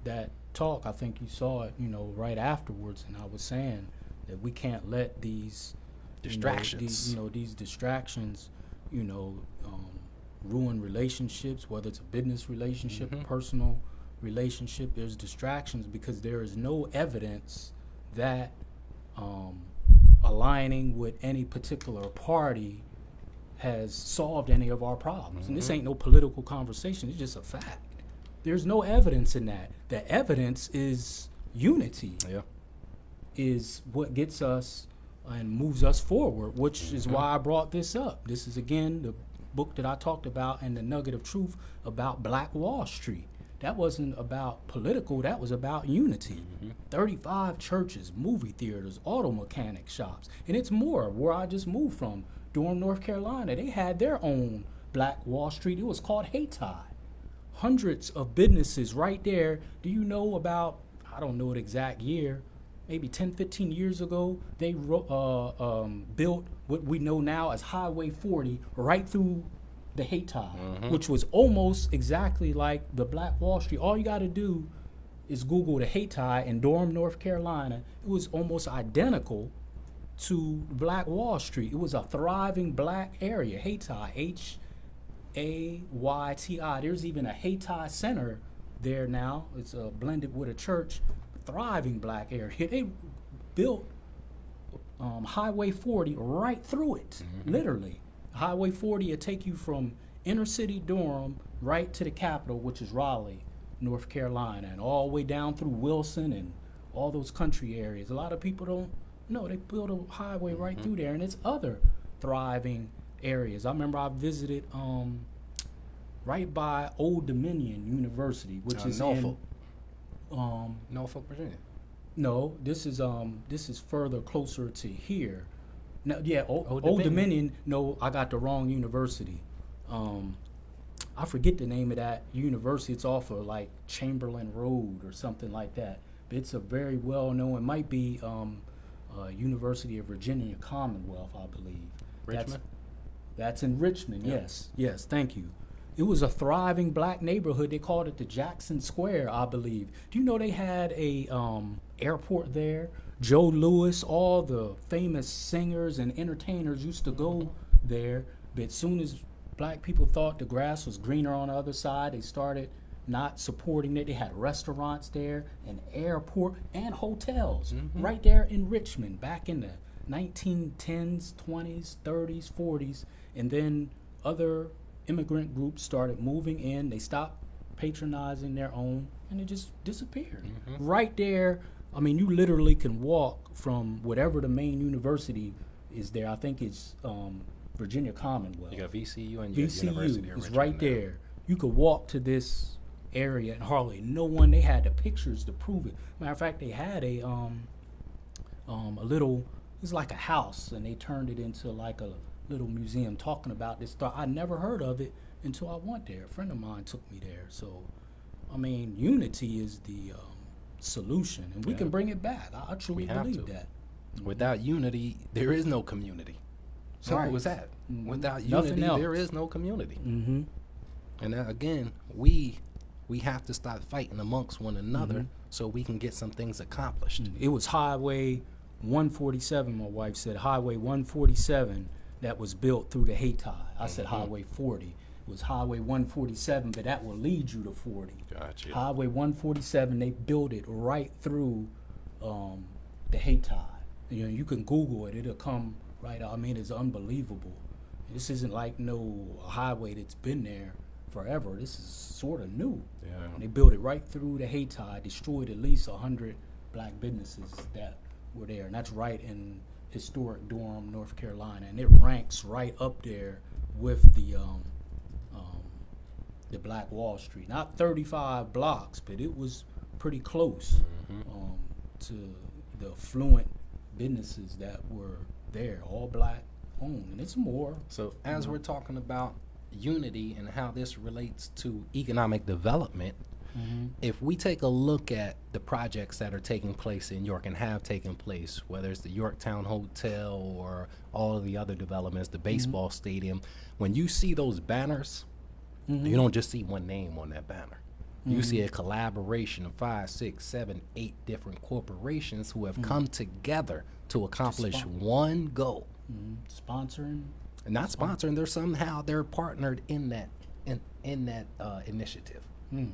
that talk. I think you saw it, you know, right afterwards, and I was saying that we can't let these distractions, these distractions, ruin relationships, whether it's a business relationship, personal relationship. There's distractions because there is no evidence that aligning with any particular party has solved any of our problems. And this ain't no political conversation. It's just a fact. There's no evidence in that. The evidence is unity. Yeah. Is what gets us and moves us forward, which is why I brought this up. This is, again, the book that I talked about and the nugget of truth about Black Wall Street. That wasn't about political, that was about unity. 35 churches, movie theaters, auto mechanic shops, and it's more. Where I just moved from, Durham, North Carolina, they had their own Black Wall Street. It was called Hayti. Hundreds of businesses right there. Do you know about, I don't know the exact year, maybe 10, 15 years ago, they built what we know now as Highway 40 right through the Hayti, which was almost exactly like the Black Wall Street. All you got to do is Google the Hayti in Durham, North Carolina. It was almost identical to Black Wall Street. It was a thriving black area, Hayti, Hayti. There's even a Hayti Center there now. It's blended with a church. Thriving black area. They built Highway 40 right through it, literally. Highway 40 will take you from inner city Durham right to the capital, which is Raleigh, North Carolina, and all the way down through Wilson and all those country areas. A lot of people don't know they built a highway right through there, and it's other thriving areas. I remember I visited right by Old Dominion University, which is Norfolk. in Norfolk, Virginia. No, this is further closer to here. Now, yeah, Old Dominion. Dominion. No, I got the wrong university. I forget the name of that university. It's off of like Chamberlain Road or something like that. But it's a very well known. It might be University of Virginia Commonwealth, I believe. Richmond? That's in Richmond. Yeah. Yes. Thank you. It was a thriving black neighborhood. They called it the Jackson Square, I believe. Do you know they had a airport there? Joe Louis, all the famous singers and entertainers used to go there. But as soon as black people thought the grass was greener on the other side, they started not supporting it. They had restaurants there, an airport, and hotels right there in Richmond back in the 1910s, 20s, 30s, 40s. And then other immigrant groups started moving in. They stopped patronizing their own, and it just disappeared. Right there, I mean, you literally can walk from whatever the main university is there. I think it's Virginia Commonwealth. You got VCU and University of VCU is Richmond right there. You could walk to this area and hardly no one. They had the pictures to prove it. Matter of fact, they had a little. It's like a house, and they turned it into like a little museum talking about this stuff. I never heard of it until I went there. A friend of mine took me there. So, I mean, unity is the solution, and we can bring it back. I truly believe that. Without unity, there is no community. Simple as that. Without unity, there is no community. And again, we have to start fighting amongst one another so we can get some things accomplished. It was Highway 147, my wife said, Highway 147 that was built through the Hayti. I said Highway 40. It was Highway 147, but that will lead you to 40. Gotcha. Highway 147, they built it right through the Hayti. You know, you can Google it; it'll come right out. I mean, it's unbelievable. This isn't like no highway that's been there forever. This is sort of new. Yeah. And they built it right through the Hayti, destroyed at least 100 black businesses that were there, and that's right in historic Durham, North Carolina, and it ranks right up there with the Black Wall Street. Not 35 blocks, but it was pretty close to the affluent businesses that were there, all black owned, and it's more. So as we're talking about unity and how this relates to economic development, if we take a look at the projects that are taking place in York and have taken place, whether it's the Yorktown Hotel or all of the other developments, the baseball stadium, when you see those banners, you don't just see one name on that banner. You see a collaboration of 5, 6, 7, 8 different corporations who have come together to accomplish one goal. Sponsoring? Not sponsoring, they're partnered in that initiative.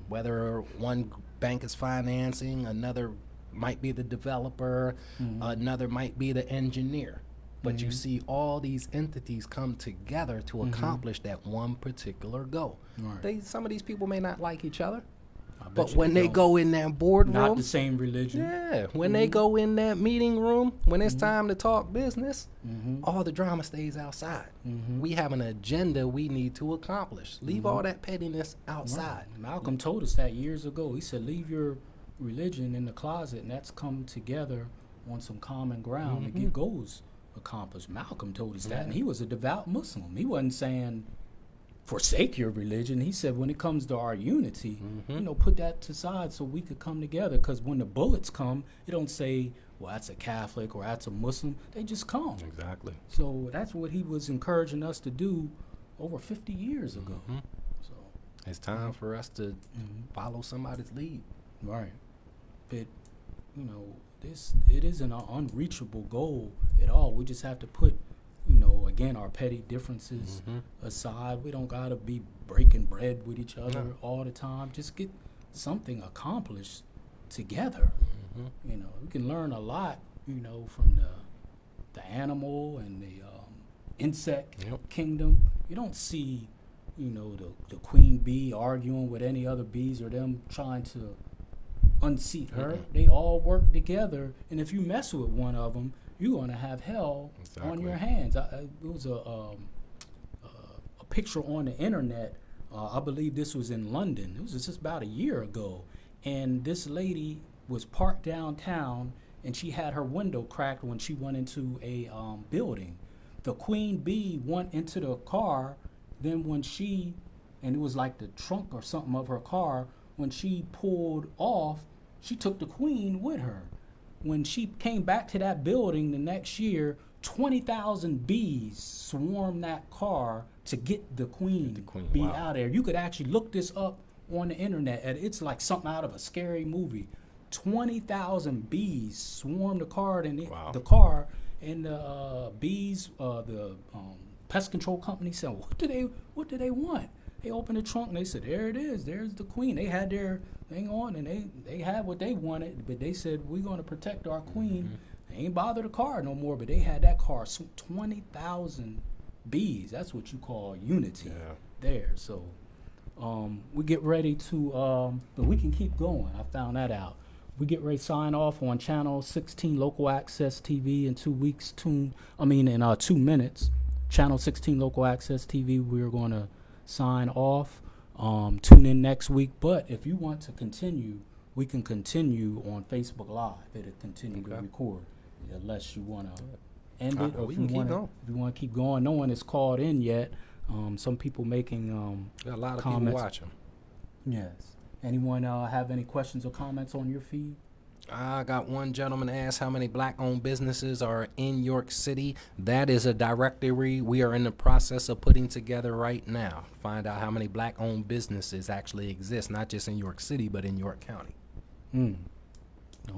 Whether one bank is financing, another might be the developer, another might be the engineer. but you see all these entities come together to accomplish that one particular goal. Right. Some of these people may not like each other, I bet but you when they don't. go in that boardroom, Not the same religion. yeah, when they go in that meeting room, when it's time to talk business, all the drama stays outside. We have an agenda we need to accomplish. Leave all that pettiness outside. Right. Malcolm told us that years ago. He said, leave your religion in the closet, and that's come together on some common ground and get goals accomplished. Malcolm told us that, and he was a devout Muslim. He wasn't saying forsake your religion. He said when it comes to our unity, put that to side so we could come together, because when the bullets come, it don't say, well, that's a Catholic or that's a Muslim. They just come. Exactly. So that's what he was encouraging us to do over 50 years ago. So It's time for us to follow somebody's lead. right. But, it isn't an unreachable goal at all. We just have to put, again, our petty differences aside. We don't got to be breaking bread with each other all the time. Just get something accomplished together. We can learn a lot, from the animal and the insect kingdom. You don't see, the queen bee arguing with any other bees or them trying to unseat her. They all work together, and if you mess with one of them, you're going to have hell on your hands. It was a picture on the internet. I believe this was in London. It was just about a year ago, and this lady was parked downtown, and she had her window cracked when she went into a building. The queen bee went into the car. Then and it was like the trunk or something of her car, when she pulled off, she took the queen with her. When she came back to that building the next year, 20,000 bees swarmed that car to get the queen bee out of there. You could actually look this up on the internet, and it's like something out of a scary movie. 20,000 bees swarmed the car, and the car, and the bees, the pest control company said, what do they want? They opened the trunk and they said, there it is. There's the queen. They had their thing on, and they had what they wanted, but they said, we're going to protect our queen. They ain't bother the car no more, but they had that car. 20,000 bees. That's what you call unity there. So we get ready to, but we can keep going. I found that out. We get ready to sign off on Channel 16 Local Access TV in 2 weeks. In 2 minutes. Channel 16 Local Access TV, we're going to sign off. Tune in next week. But if you want to continue, we can continue on Facebook Live. It'll continue to record, unless you want to end it, or if you want to keep going. No one is called in yet. Some people making Got a lot of comments. people watching. Yes. Anyone have any questions or comments on your feed? I got one gentleman asked how many black-owned businesses are in York City. That is a directory we are in the process of putting together right now. Find out how many black-owned businesses actually exist, not just in York City, but in York County.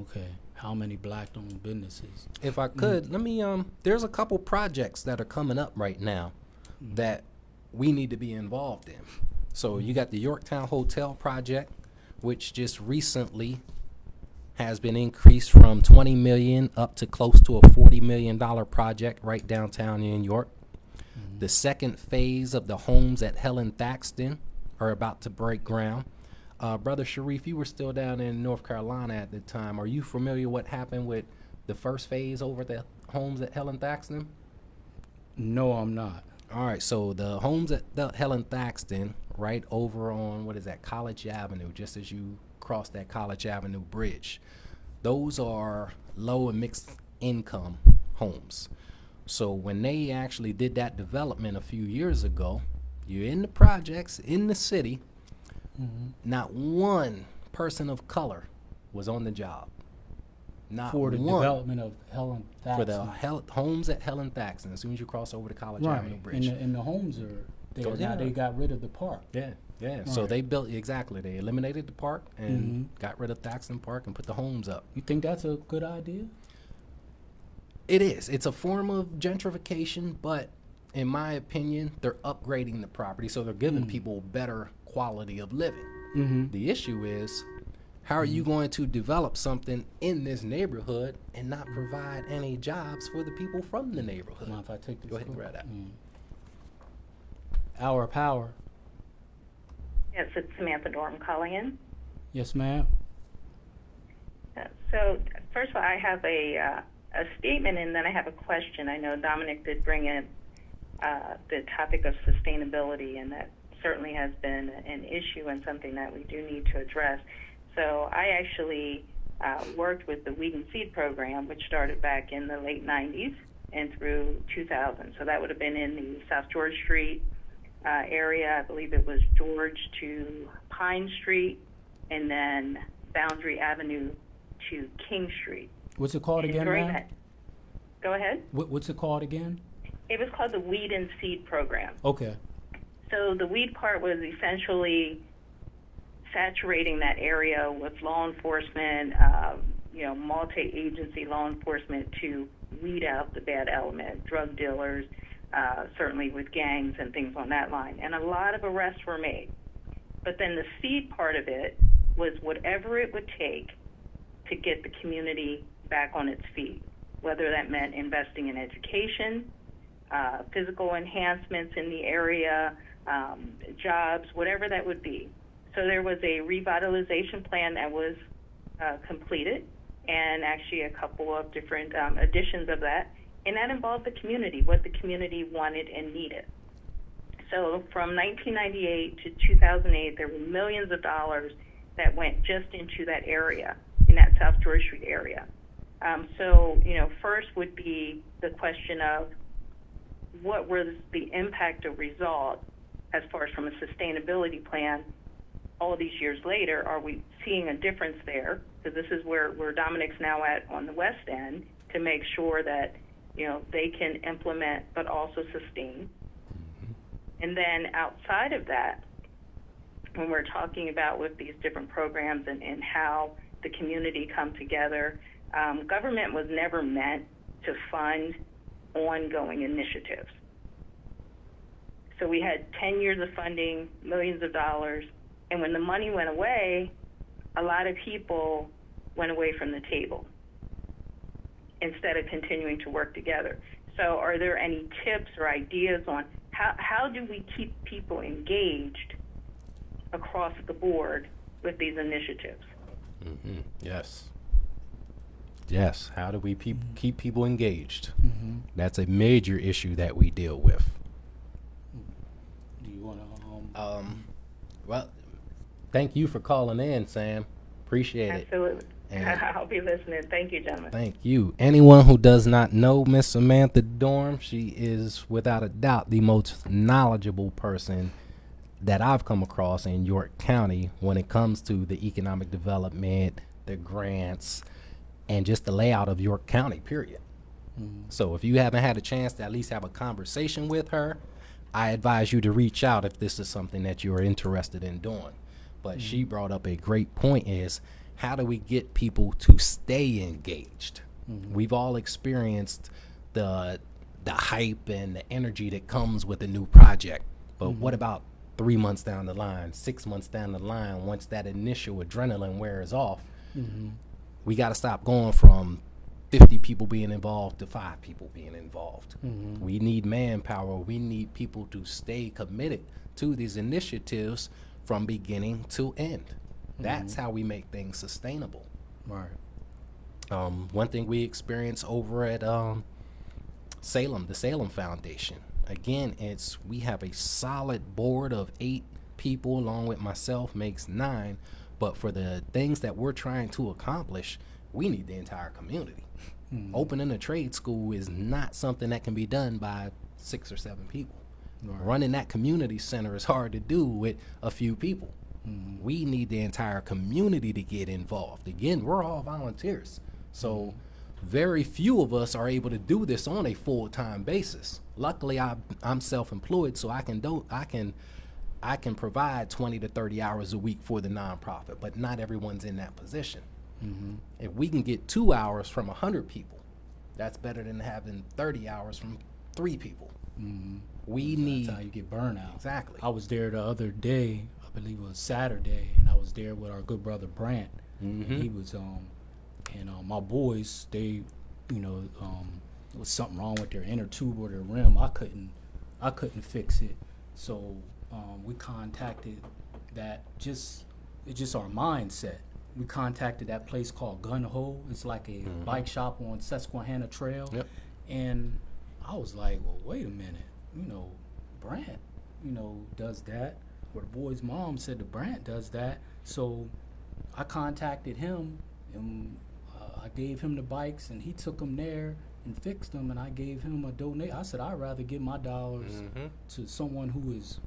Okay. How many black-owned businesses? If I could, let me, there's a couple projects that are coming up right now that we need to be involved in. So you got the Yorktown Hotel project, which just recently has been increased from $20 million up to close to a $40 million project right downtown in York. The second phase of the homes at Helen Thaxton are about to break ground. Brother Sharif, you were still down in North Carolina at the time. Are you familiar what happened with the first phase over the homes at Helen Thaxton? No, I'm not. All right, so the homes at the Helen Thaxton, right over on, College Avenue, just as you cross that College Avenue bridge. Those are low and mixed income homes. So when they actually did that development a few years ago, you're in the projects in the city, not one person of color was on the job. Not for the one. Development of Helen Thaxton. For the homes at Helen Thaxton, as soon as you cross over the College Avenue Bridge. And the homes are there. Now they got rid of the park. Yeah. Right. So they built, they eliminated the park and got rid of Thaxton Park and put the homes up. You think that's a good idea? It is. It's a form of gentrification, but in my opinion, they're upgrading the property, so they're giving people better quality of living. The issue is, How are you going to develop something in this neighborhood and not provide any jobs for the people from the neighborhood? Mind if I take this? Go ahead and grab that. Hour of Power. Yes, it's Samantha Dorm calling in. Yes, ma'am. So, first of all, I have a statement and then I have a question. I know Dominic did bring in the topic of sustainability, and that certainly has been an issue and something that we do need to address. So I actually worked with the Weed and Seed program, which started back in the late 90s and through 2000. So that would have been in the South George Street area. I believe it was George to Pine Street, and then Boundary Avenue to King Street. What's it called again, ma'am? Go ahead. What's it called again? It was called the Weed and Seed program. Okay. So the weed part was essentially saturating that area with law enforcement, multi-agency law enforcement to weed out the bad element, drug dealers, certainly with gangs and things on that line. And a lot of arrests were made. But then the seed part of it was whatever it would take to get the community back on its feet, whether that meant investing in education, physical enhancements in the area, jobs, whatever that would be. So there was a revitalization plan that was completed, and actually a couple of different additions of that, and that involved the community, what the community wanted and needed. So from 1998 to 2008, there were millions of dollars that went just into that area, in that South George Street area. First would be the question of what was the impact or result as far as from a sustainability plan all these years later. Are we seeing a difference there? Because this is where Dominic's now at on the West End, to make sure that, they can implement but also sustain. And then outside of that, when we're talking about with these different programs and how the community come together, government was never meant to fund ongoing initiatives. So we had 10 years of funding, millions of dollars, and when the money went away, a lot of people went away from the table instead of continuing to work together. So are there any tips or ideas on how do we keep people engaged across the board with these initiatives? Mm-hmm. Yes. How do we keep people engaged? Mm-hmm. That's a major issue that we deal with. Do you want to? Well, thank you for calling in, Sam. Appreciate it. Absolutely. And I'll be listening. Thank you, gentlemen. thank you. Anyone who does not know Miss Samantha Dorm, she is without a doubt the most knowledgeable person that I've come across in York County when it comes to the economic development, the grants, and just the layout of York County, period. So if you haven't had a chance to at least have a conversation with her, I advise you to reach out if this is something that you're interested in doing. But she brought up a great point, is how do we get people to stay engaged? We've all experienced the hype and the energy that comes with a new project. But what about 3 months down the line, 6 months down the line, once that initial adrenaline wears off? We got to stop going from 50 people being involved to 5 people being involved. We need manpower. We need people to stay committed to these initiatives from beginning to end. That's how we make things sustainable. Right. One thing we experience over at Salem, the Salem Foundation, again, we have a solid board of 8 people, along with myself makes 9. But for the things that we're trying to accomplish, we need the entire community. Opening a trade school is not something that can be done by 6 or 7 people. Right. Running that community center is hard to do with a few people. We need the entire community to get involved. Again, we're all volunteers. So very few of us are able to do this on a full-time basis. Luckily, I'm self-employed, so I can provide 20 to 30 hours a week for the nonprofit, but not everyone's in that position. If we can get 2 hours from 100 people, that's better than having 30 hours from 3 people. That's how you get burnout. Exactly. I was there the other day, I believe it was Saturday, and I was there with our good brother Brant. Mhm. And he was and my boys, they, there was something wrong with their inner tube or their rim. I couldn't fix it. So we contacted it's just our mindset. We contacted that place called Gun Hole. It's like a bike shop on Susquehanna Trail. Yep. And I was like, well, wait a minute. Brant, does that. Or the boy's mom said the Brant does that. So I contacted him, and I gave him the bikes, and he took them there and fixed them, and I gave him a donation. I said, I'd rather give my dollars to someone who is,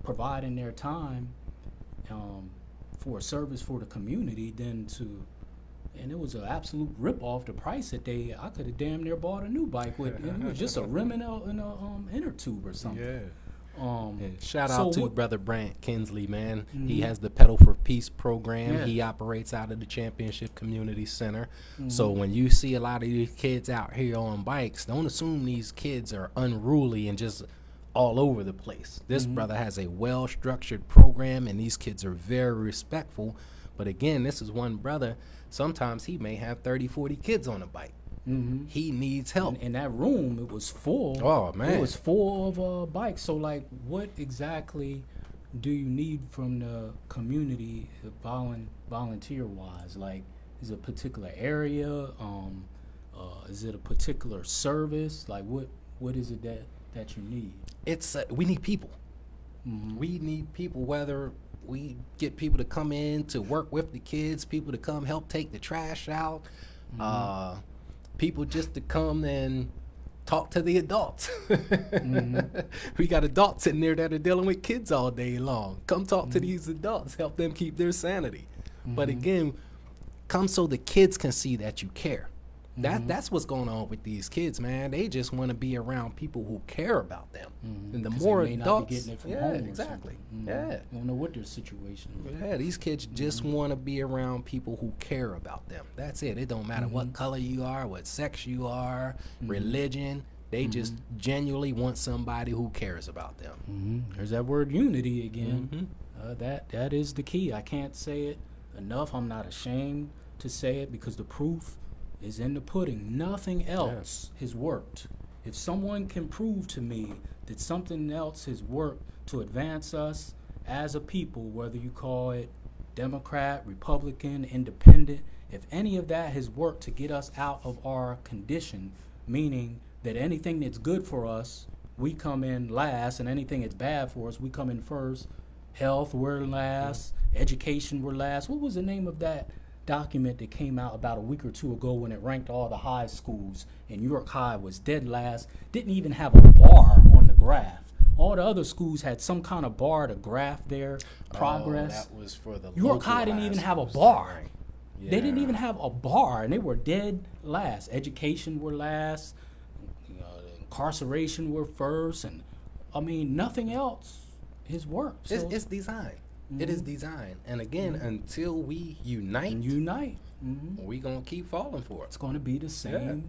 providing their time for a service for the community than to. And it was an absolute rip off the price that I could have damn near bought a new bike with. It was just a rim and a inner tube or something. Yeah. And shout out to what- Brother Brant Kinsley, man. He has the Pedal for Peace program. Yeah. He operates out of the Championship Community Center. So when you see a lot of these kids out here on bikes, don't assume these kids are unruly and just all over the place. This brother has a well-structured program, and these kids are very respectful. But again, this is one brother. Sometimes he may have 30, 40 kids on a bike. He needs help. In that room, it was full. Oh, man. It was full of bikes. So, like, what exactly do you need from the community, volunteer-wise? Like, is it a particular area? Is it a particular service? Like, what is it that you need? It's we need people. We need people, whether we get people to come in to work with the kids, people to come help take the trash out, people just to come and talk to the adults. We got adults in there that are dealing with kids all day long. Come talk to these adults, help them keep their sanity. But again, come so the kids can see that you care. That's what's going on with these kids, man. They just want to be around people who care about them. And the 'Cause more they may not adults, be getting it from yeah, home or exactly, something. yeah. Don't know what their situation is. Yeah, these kids just want to be around people who care about them. That's it. It don't matter what color you are, what sex you are, religion. They just genuinely want somebody who cares about them. There's that word unity again. That is the key. I can't say it enough. I'm not ashamed to say it because the proof is in the pudding. Nothing else has worked. If someone can prove to me that something else has worked to advance us as a people, whether you call it Democrat, Republican, Independent, if any of that has worked to get us out of our condition, meaning that anything that's good for us, we come in last, and anything that's bad for us, we come in first. Health, we're last. Education, we're last. What was the name of that document that came out about a week or two ago when it ranked all the high schools, and York High was dead last, didn't even have a bar on the graph. All the other schools had some kind of bar to graph their progress. That was for the York High didn't even have a schools, bar. right? They didn't even have a bar, and they were dead last. Education were last, incarceration were first, and I mean nothing else has worked. So It's design. It is design. And again, until we unite, we gonna keep falling for it. It's going to be the same.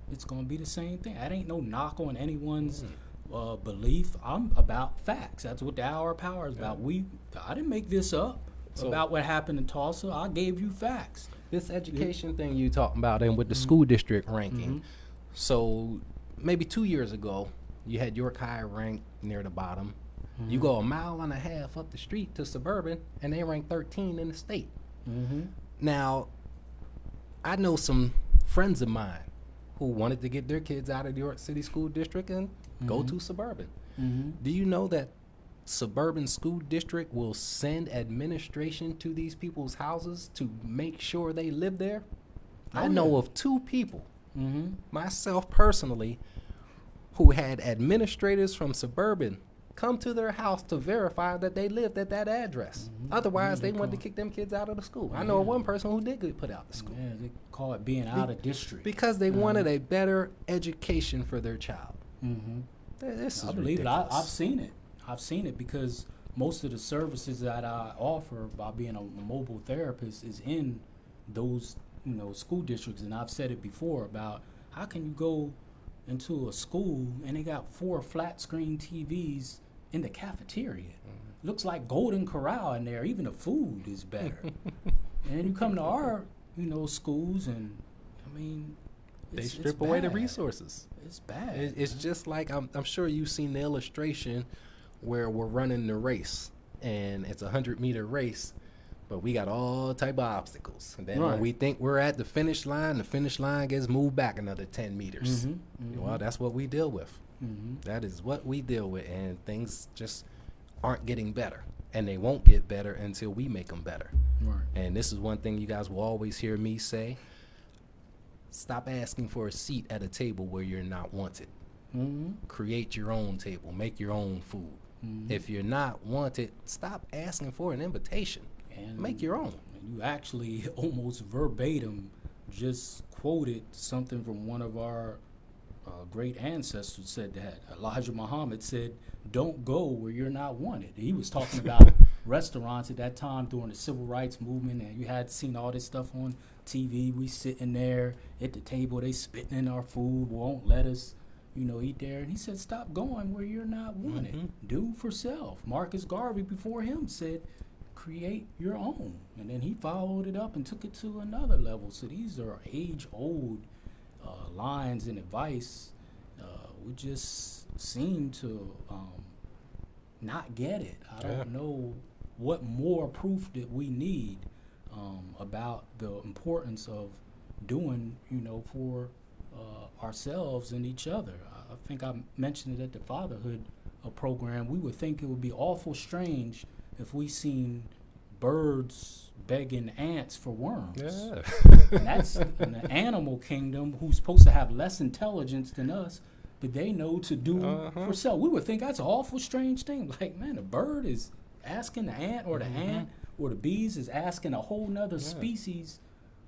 It's going to be the same thing. That ain't no knock on anyone's belief. I'm about facts. That's what the Hour of Power is about. I didn't make this up about what happened in Tulsa. I gave you facts. This education thing you talking about, and with the school district ranking. So maybe 2 years ago, you had York High ranked near the bottom. You go a mile and a half up the street to Suburban, and they rank 13 in the state. Now, I know some friends of mine who wanted to get their kids out of the York City School District and go to Suburban. Do you know that Suburban School District will send administration to these people's houses to make sure they live there? I know of 2 people, myself personally, who had administrators from Suburban come to their house to verify that they lived at that address. Otherwise, they wanted to kick them kids out of the school. I know of one person who did get put out of school. Yeah, they call it being out of district. Because they wanted a better education for their child. This is I believe ridiculous. it. I've seen it. I've seen it because most of the services that I offer by being a mobile therapist is in those school districts. And I've said it before about how can you go into a school and they got 4 flat screen TVs in the cafeteria. Looks like Golden Corral in there. Even the food is better. And you come to our, schools, and I mean, They it's strip away the bad. resources. It's bad. It's just like I'm sure you've seen the illustration where we're running the race, and it's a 100-meter race, but we got all type of obstacles. And then when Right. we think we're at the finish line gets moved back another 10 meters. Well, that's what we deal with. That is what we deal with, and things just aren't getting better, and they won't get better until we make them better. Right. And this is one thing you guys will always hear me say: stop asking for a seat at a table where you're not wanted. Create your own table, make your own food. If you're not wanted, stop asking for an invitation. And Make your own. You actually almost verbatim just quoted something from one of our great ancestors. Said that Elijah Muhammad said, "Don't go where you're not wanted." He was talking about restaurants at that time during the civil rights movement, and you had seen all this stuff on TV. We sitting there at the table, they spitting in our food, won't let us, eat there. And he said, "Stop going where you're not wanted. Do for self." Marcus Garvey before him said, "Create your own." And then he followed it up and took it to another level. So these are age-old lines and advice. We just seem to not get it. I don't know what more proof that we need about the importance of doing, for ourselves and each other. I think I mentioned it at the fatherhood program. We would think it would be awful strange if we seen birds begging ants for worms. Yeah. And that's in the animal kingdom, who's supposed to have less intelligence than us, but they know to do for self. We would think that's an awful strange thing. Like, man, a bird is asking the ant, or the ant or the bees is asking a whole nother species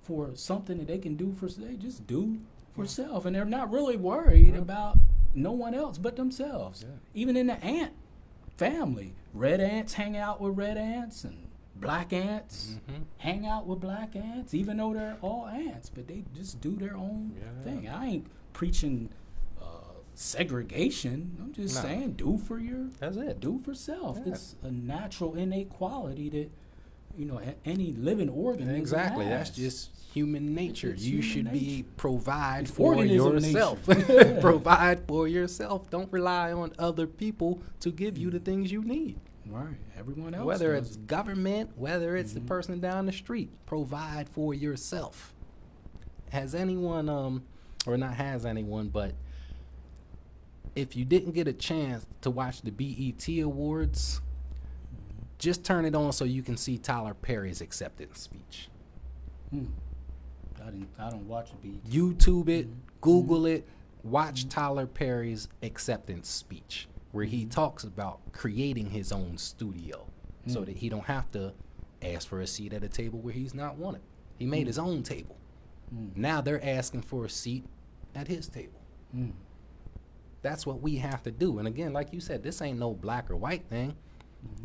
for something that they can do for, they just do for self. And they're not really worried about no one else but themselves. Even in the ant family, red ants hang out with red ants, and black ants hang out with black ants, even though they're all ants, but they just do their own thing. I ain't preaching segregation. I'm just saying, do for That's it. do for self. Yeah. It's a natural, innate quality that any living organism Exactly. has. That's just human nature. It's You human should be nature. provide It's for organism yourself. nature. Provide for yourself. Don't rely on other people to give you the things you need. Right. Everyone else Whether does it's it. government, whether it's the person down the street, provide for yourself. Has anyone, or not has anyone, but if you didn't get a chance to watch the BET Awards, just turn it on so you can see Tyler Perry's acceptance speech. I don't watch a beat. YouTube it, Google it, watch Tyler Perry's acceptance speech, where he talks about creating his own studio so that he don't have to ask for a seat at a table where he's not wanted. He made his own table. Now they're asking for a seat at his table. That's what we have to do. And again, like you said, this ain't no black or white thing.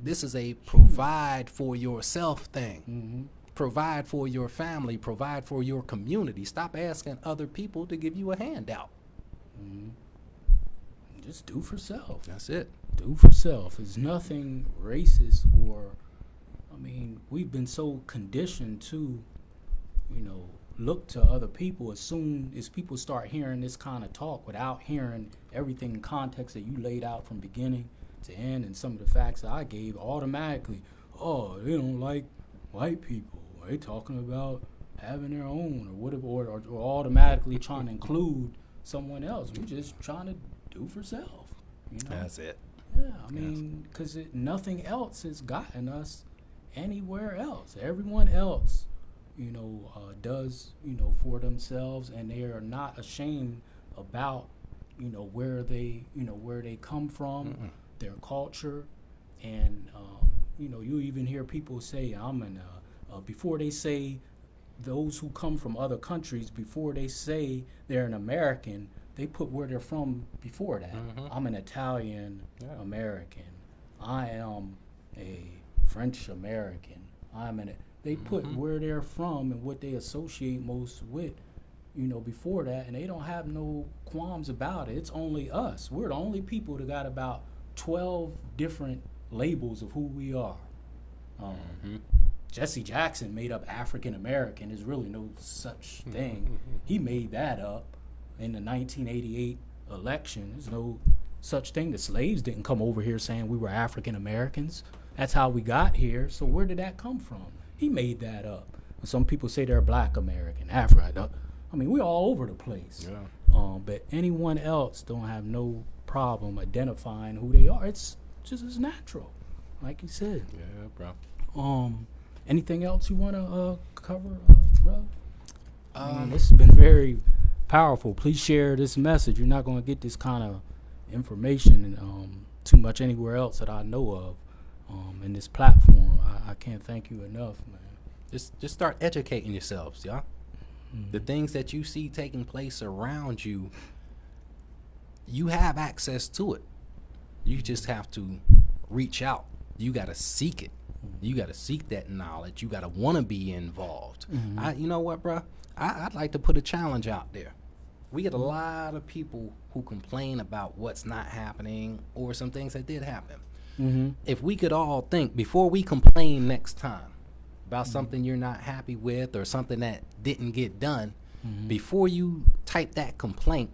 This is a provide for yourself thing. Provide for your family, provide for your community. Stop asking other people to give you a handout. Just do for self. That's it. Do for self. There's nothing racist or, we've been so conditioned to, look to other people as soon as people start hearing this kind of talk without hearing everything in context that you laid out from beginning to end, and some of the facts that I gave automatically, oh, they don't like white people. They talking about having their own or whatever, or automatically trying to include someone else. We're just trying to do for self. That's it. Yeah, because nothing else has gotten us anywhere else. Everyone else, does, for themselves, and they are not ashamed about, where they come from, their culture, and, you even hear people say, before they say those who come from other countries, before they say they're an American, they put where they're from before that. I'm an Italian American. I am a French American. They put where they're from and what they associate most with, before that, and they don't have no qualms about it. It's only us. We're the only people that got about 12 different labels of who we are. Jesse Jackson made up African American. There's really no such thing. He made that up in the 1988 election. There's no such thing. The slaves didn't come over here saying we were African Americans. That's how we got here. So where did that come from? He made that up. Some people say they're Black American, Afro. I mean, we're all over the place. Yeah. But anyone else don't have no problem identifying who they are. It's natural, like you said. Yeah, bro. Anything else you want to cover, bro? This has been very powerful. Please share this message. You're not going to get this kind of information too much anywhere else that I know of in this platform. I can't thank you enough, man. Just start educating yourselves, y'all. The things that you see taking place around you, you have access to it. You just have to reach out. You got to seek it. You got to seek that knowledge. You got to want to be involved. You know what, bro? I'd like to put a challenge out there. We get a lot of people who complain about what's not happening or some things that did happen. If we could all think before we complain next time about something you're not happy with or something that didn't get done, before you type that complaint,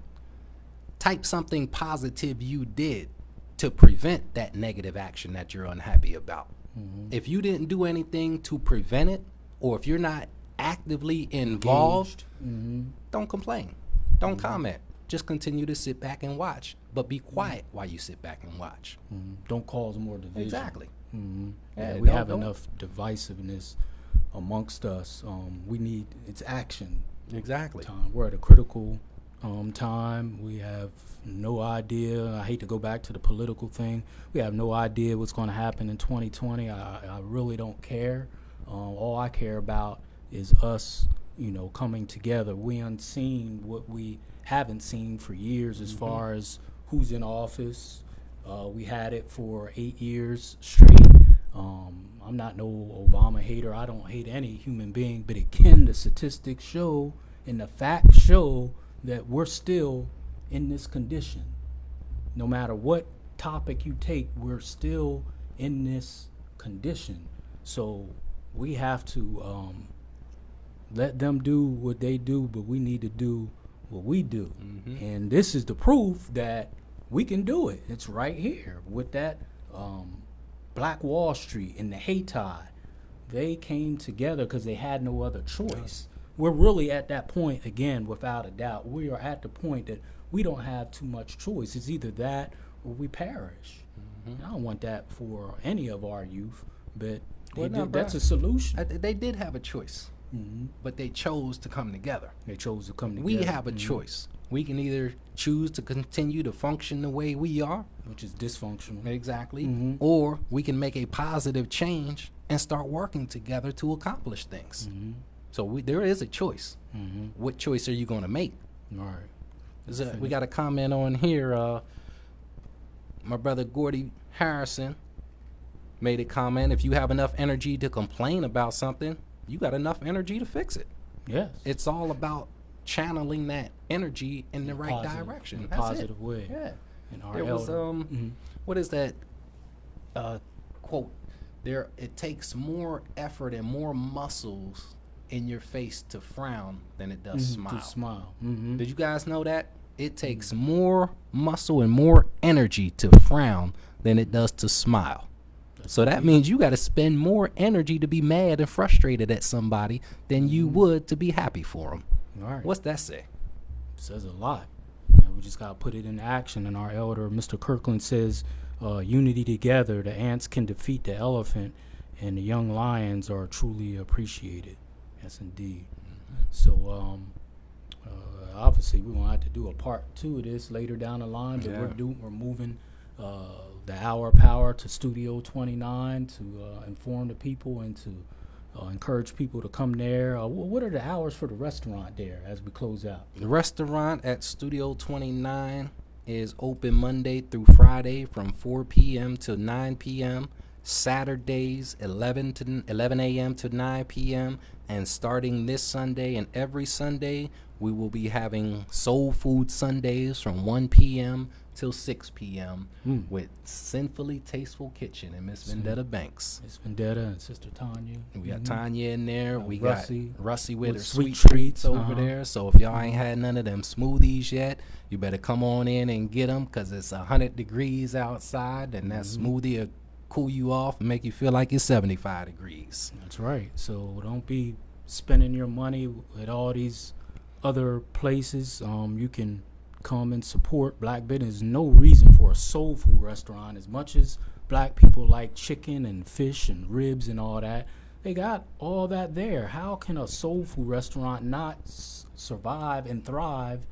type something positive you did to prevent that negative action that you're unhappy about. If you didn't do anything to prevent it, or if you're not actively involved, don't complain. Don't comment. Just continue to sit back and watch, but be quiet while you sit back and watch. Don't cause more division. Exactly. Yeah, we have enough divisiveness amongst us. We need it's action. Exactly. Time. We're at a critical time. We have no idea. I hate to go back to the political thing. We have no idea what's going to happen in 2020. I really don't care. All I care about is us, coming together. We unseen what we haven't seen for years as far as who's in office. We had it for 8 years straight. I'm not no Obama hater. I don't hate any human being, but again, the statistics show and the facts show that we're still in this condition. No matter what topic you take, we're still in this condition. So we have to let them do what they do, but we need to do what we do. And this is the proof that we can do it. It's right here with that Black Wall Street and the Haiti. They came together because they had no other choice. We're really at that point, again, without a doubt. We are at the point that we don't have too much choice. It's either that or we perish. I don't want that for any of our youth, but that's a solution. They did have a choice, but they chose to come together. They chose to come together. We have a choice. We can either choose to continue to function the way we are, which is dysfunctional. Exactly. Or we can make a positive change and start working together to accomplish things. So there is a choice. What choice are you going to make? All right. We got a comment on here. My brother Gordy Harrison made a comment. If you have enough energy to complain about something, you got enough energy to fix it. Yes. It's all about channeling that energy in the right direction. In a positive way. Yeah. There was what is that quote? It takes more effort and more muscles in your face to frown than it does smile. To smile. Did you guys know that? It takes more muscle and more energy to frown than it does to smile. So that means you got to spend more energy to be mad and frustrated at somebody than you would to be happy for them. All right. What's that say? Says a lot. We just got to put it in action. And our elder, Mr. Kirkland, says, unity together, the ants can defeat the elephant, and the young lions are truly appreciated. Yes, indeed. So, obviously, we're going to have to do a part 2 of this later down the line, but we're moving the Hour of Power to Studio 29 to inform the people and to encourage people to come there. What are the hours for the restaurant there as we close out? The restaurant at Studio 29 is open Monday through Friday from 4 p.m. to 9 p.m., Saturdays 11 a.m. to 9 p.m., and starting this Sunday and every Sunday, We will be having Soul Food Sundays from 1 p.m. till 6 p.m. with Sinfully Tasteful Kitchen and Miss Vendetta Banks. Miss Vendetta and Sister Tanya. We got Tanya in there. We Russie. got Russie with her Sweet sweet treats, treats over there. So if y'all ain't had none of them smoothies yet, you better come on in and get them, because it's 100 degrees outside, and that smoothie will cool you off and make you feel like it's 75 degrees. That's right. So don't be spending your money at all these other places. You can come and support black business. No reason for a soul food restaurant. As much as black people like chicken and fish and ribs and all that, they got all that there. How can a soul food restaurant not survive and thrive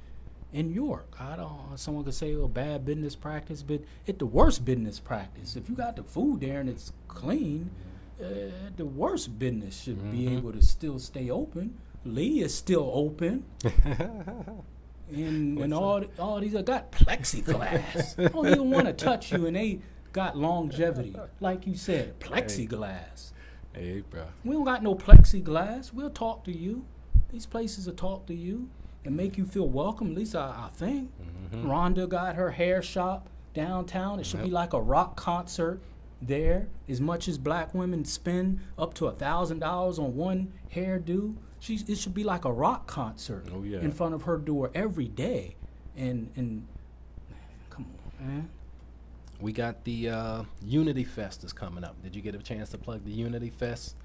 in York? I don't. Someone could say, "Oh, bad business practice," but it's the worst business practice. If you got the food there and it's clean, the worst business should be able to still stay open. Lee is still open. And all these are got plexiglass. They don't even want to touch you, and they got longevity. Like you said, plexiglass. Hey, bro. We don't got no plexiglass. We'll talk to you. These places will talk to you and make you feel welcome. At least I think. Rhonda got her hair shop downtown. It should be like a rock concert there. As much as black women spend up to $1,000 on one hairdo, it should be like a rock concert in front of her door every day. And come on, man. We got the Unity Fest is coming up. Did you get a chance to plug the Unity Fest?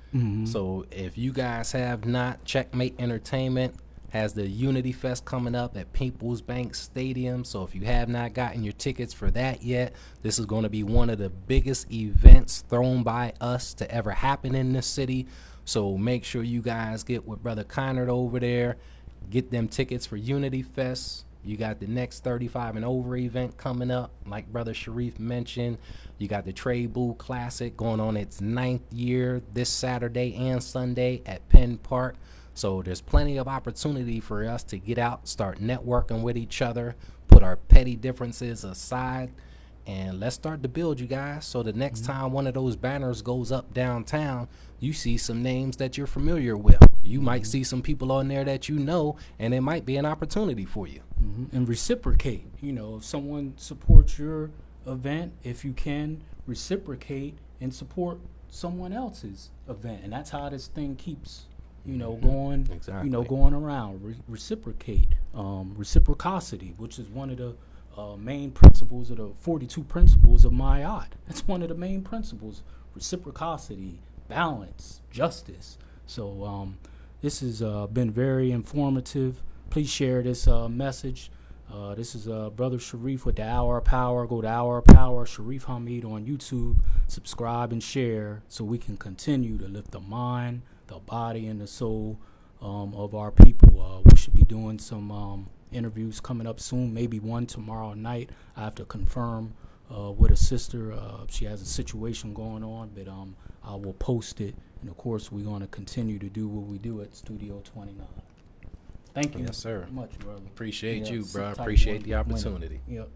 So if you guys have not, Checkmate Entertainment has the Unity Fest coming up at People's Bank Stadium. So if you have not gotten your tickets for that yet, this is going to be one of the biggest events thrown by us to ever happen in this city. So make sure you guys get with Brother Conard over there. Get them tickets for Unity Fest. You got the next 35 and over event coming up, like Brother Sharif mentioned. You got the Trade Bull Classic going on its 9th year this Saturday and Sunday at Penn Park. So there's plenty of opportunity for us to get out, start networking with each other, put our petty differences aside, and let's start to build, you guys. So the next time one of those banners goes up downtown, you see some names that you're familiar with. You might see some people on there that you know, and it might be an opportunity for you. And reciprocate. You know, if someone supports your event, if you can, reciprocate and support someone else's event. And that's how this thing keeps, going, going around. Reciprocate. Reciprocity, which is one of the main principles of the 42 principles of Mayat. That's one of the main principles. Reciprocity, balance, justice. So this has been very informative. Please share this message. This is Brother Sharif with the Hour of Power. Go to Hour of Power, Sharif Hamid on YouTube. Subscribe and share so we can continue to lift the mind, the body, and the soul of our people. We should be doing some interviews coming up soon, maybe one tomorrow night. I have to confirm with a sister. She has a situation going on, but I will post it. And, of course, we're going to continue to do what we do at Studio 29. Thank you. Yes, sir. Much, brother. Appreciate you, bro. Sit tight, Appreciate the winner. opportunity. Yep.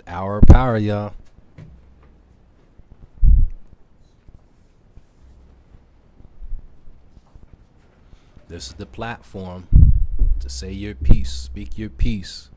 Hour of Power, y'all. This is the platform to say your piece, speak your piece,